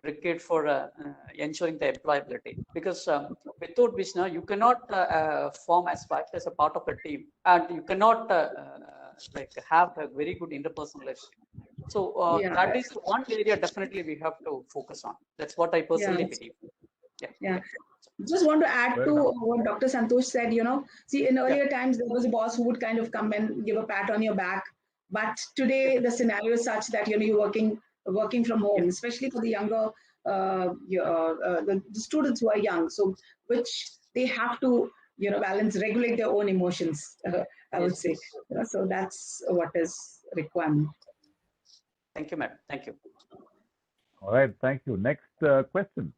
required for ensuring the employability, because without which now you cannot form as a part of a team, and you cannot have a very good interpersonal relationship. So that is one area definitely we have to focus on. That's what I personally believe. Yeah. Just want to add to what Dr. Santosh said, see, in earlier times, there was a boss who would kind of come and give a pat on your back. But today, the scenario is such that, you're working from home, especially for the younger, the students who are young. So, which they have to, balance, regulate their own emotions, I would say. So that's what is requirement. Thank you, ma'am. Thank you. All right. Thank you. Next question.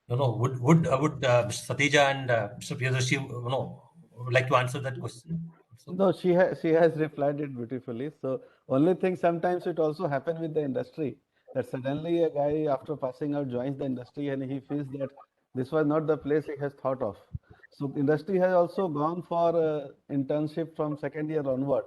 Would Satija and Mr. Priyadarshy, would like to answer that question? No, she has replied it beautifully. So only thing, sometimes it also happens with the industry that suddenly a guy after passing out joins the industry and he feels that this was not the place he has thought of. So industry has also gone for internship from second year onward,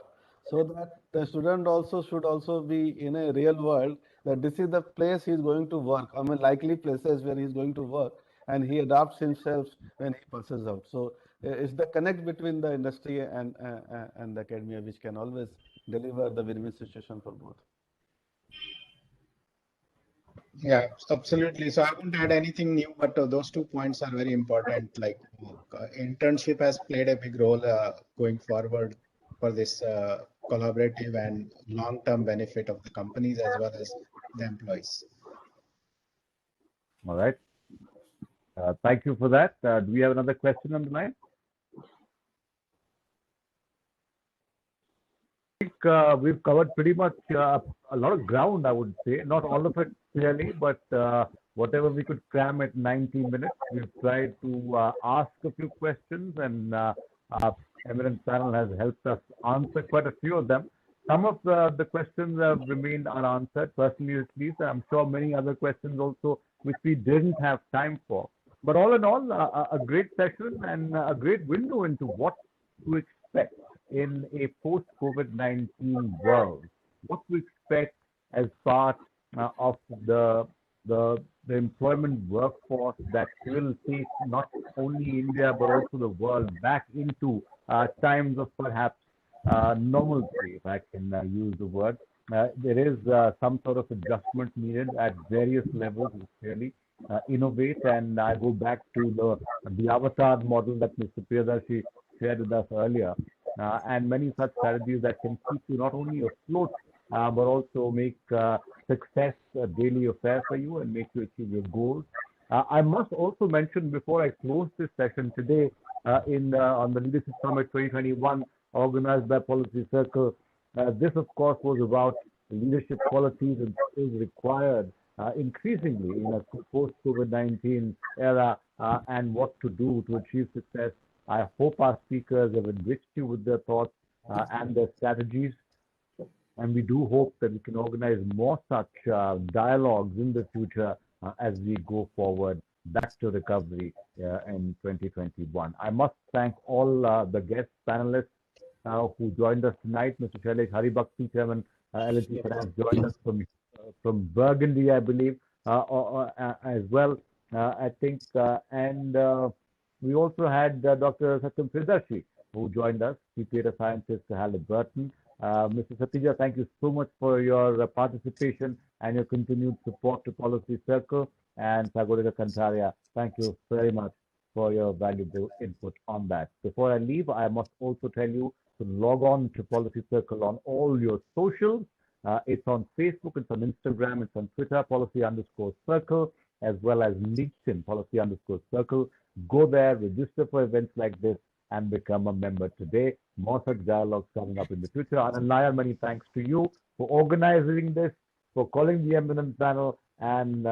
so that the student also should also be in a real world that this is the place he is going to work. Likely places where he is going to work, and he adapts himself when he passes out. So It's the connect between the industry and the academia which can always deliver the win-win situation for both. Yeah, absolutely. So I won't add anything new, but those 2 points are very important. Like internship has played a big role going forward for this collaborative and long-term benefit of the companies as well as the employees. All right. Thank you for that. Do we have another question on the line? I think we've covered pretty much a lot of ground, I would say. Not all of it clearly, but whatever we could cram at 90 minutes, we've tried to ask a few questions, and our eminent panel has helped us answer quite a few of them. Some of the questions have remained unanswered, personally at least. I'm sure many other questions also which we didn't have time for. But all in all, a great session and a great window into what to expect in a post-COVID-19 world. What to expect as part of the employment workforce that will take not only India but also the world back into times of perhaps normalcy, if I can use the word. There is some sort of adjustment needed at various levels, clearly. Innovate, and I go back to the avatar model that Mr. Priyadarshy shared with us earlier, and many such strategies that can keep you not only afloat, but also make success a daily affair for you and make you achieve your goals. I must also mention before I close this session today on the Leadership Summit 2021 organized by Policy Circle, this of course was about leadership qualities and skills required increasingly in a post-COVID-19 era and what to do to achieve success. I hope our speakers have enriched you with their thoughts and their strategies. And we do hope that we can organize more such dialogues in the future as we go forward back to recovery in 2021. I must thank all the guest panelists who joined us tonight. Mr. Shailesh Haribhakti, Chairman, L&T Finance, joined us from Burgundy, I believe, as well, I think. And we also had Dr. Satyam Priyadarshy, who joined us, Chief Data Scientist to Halliburton. Mr. Satija, thank you so much for your participation and your continued support to Policy Circle. And Sagorika Kantharia, thank you very much for your valuable input on that. Before I leave, I must also tell you to log on to Policy Circle on all your socials. It's on Facebook, it's on Instagram, it's on Twitter, policy_circle, as well as LinkedIn, policy_circle. Go there, register for events like this, and become a member today. More such dialogues coming up in the future. And Nair, many thanks to you for organizing this, for calling the eminent panel, and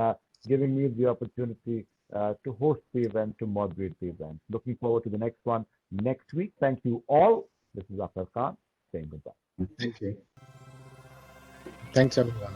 giving me the opportunity to host the event, to moderate the event. Looking forward to the next one next week. Thank you all. This is Athar saying goodbye. Thank you. Thanks, everyone.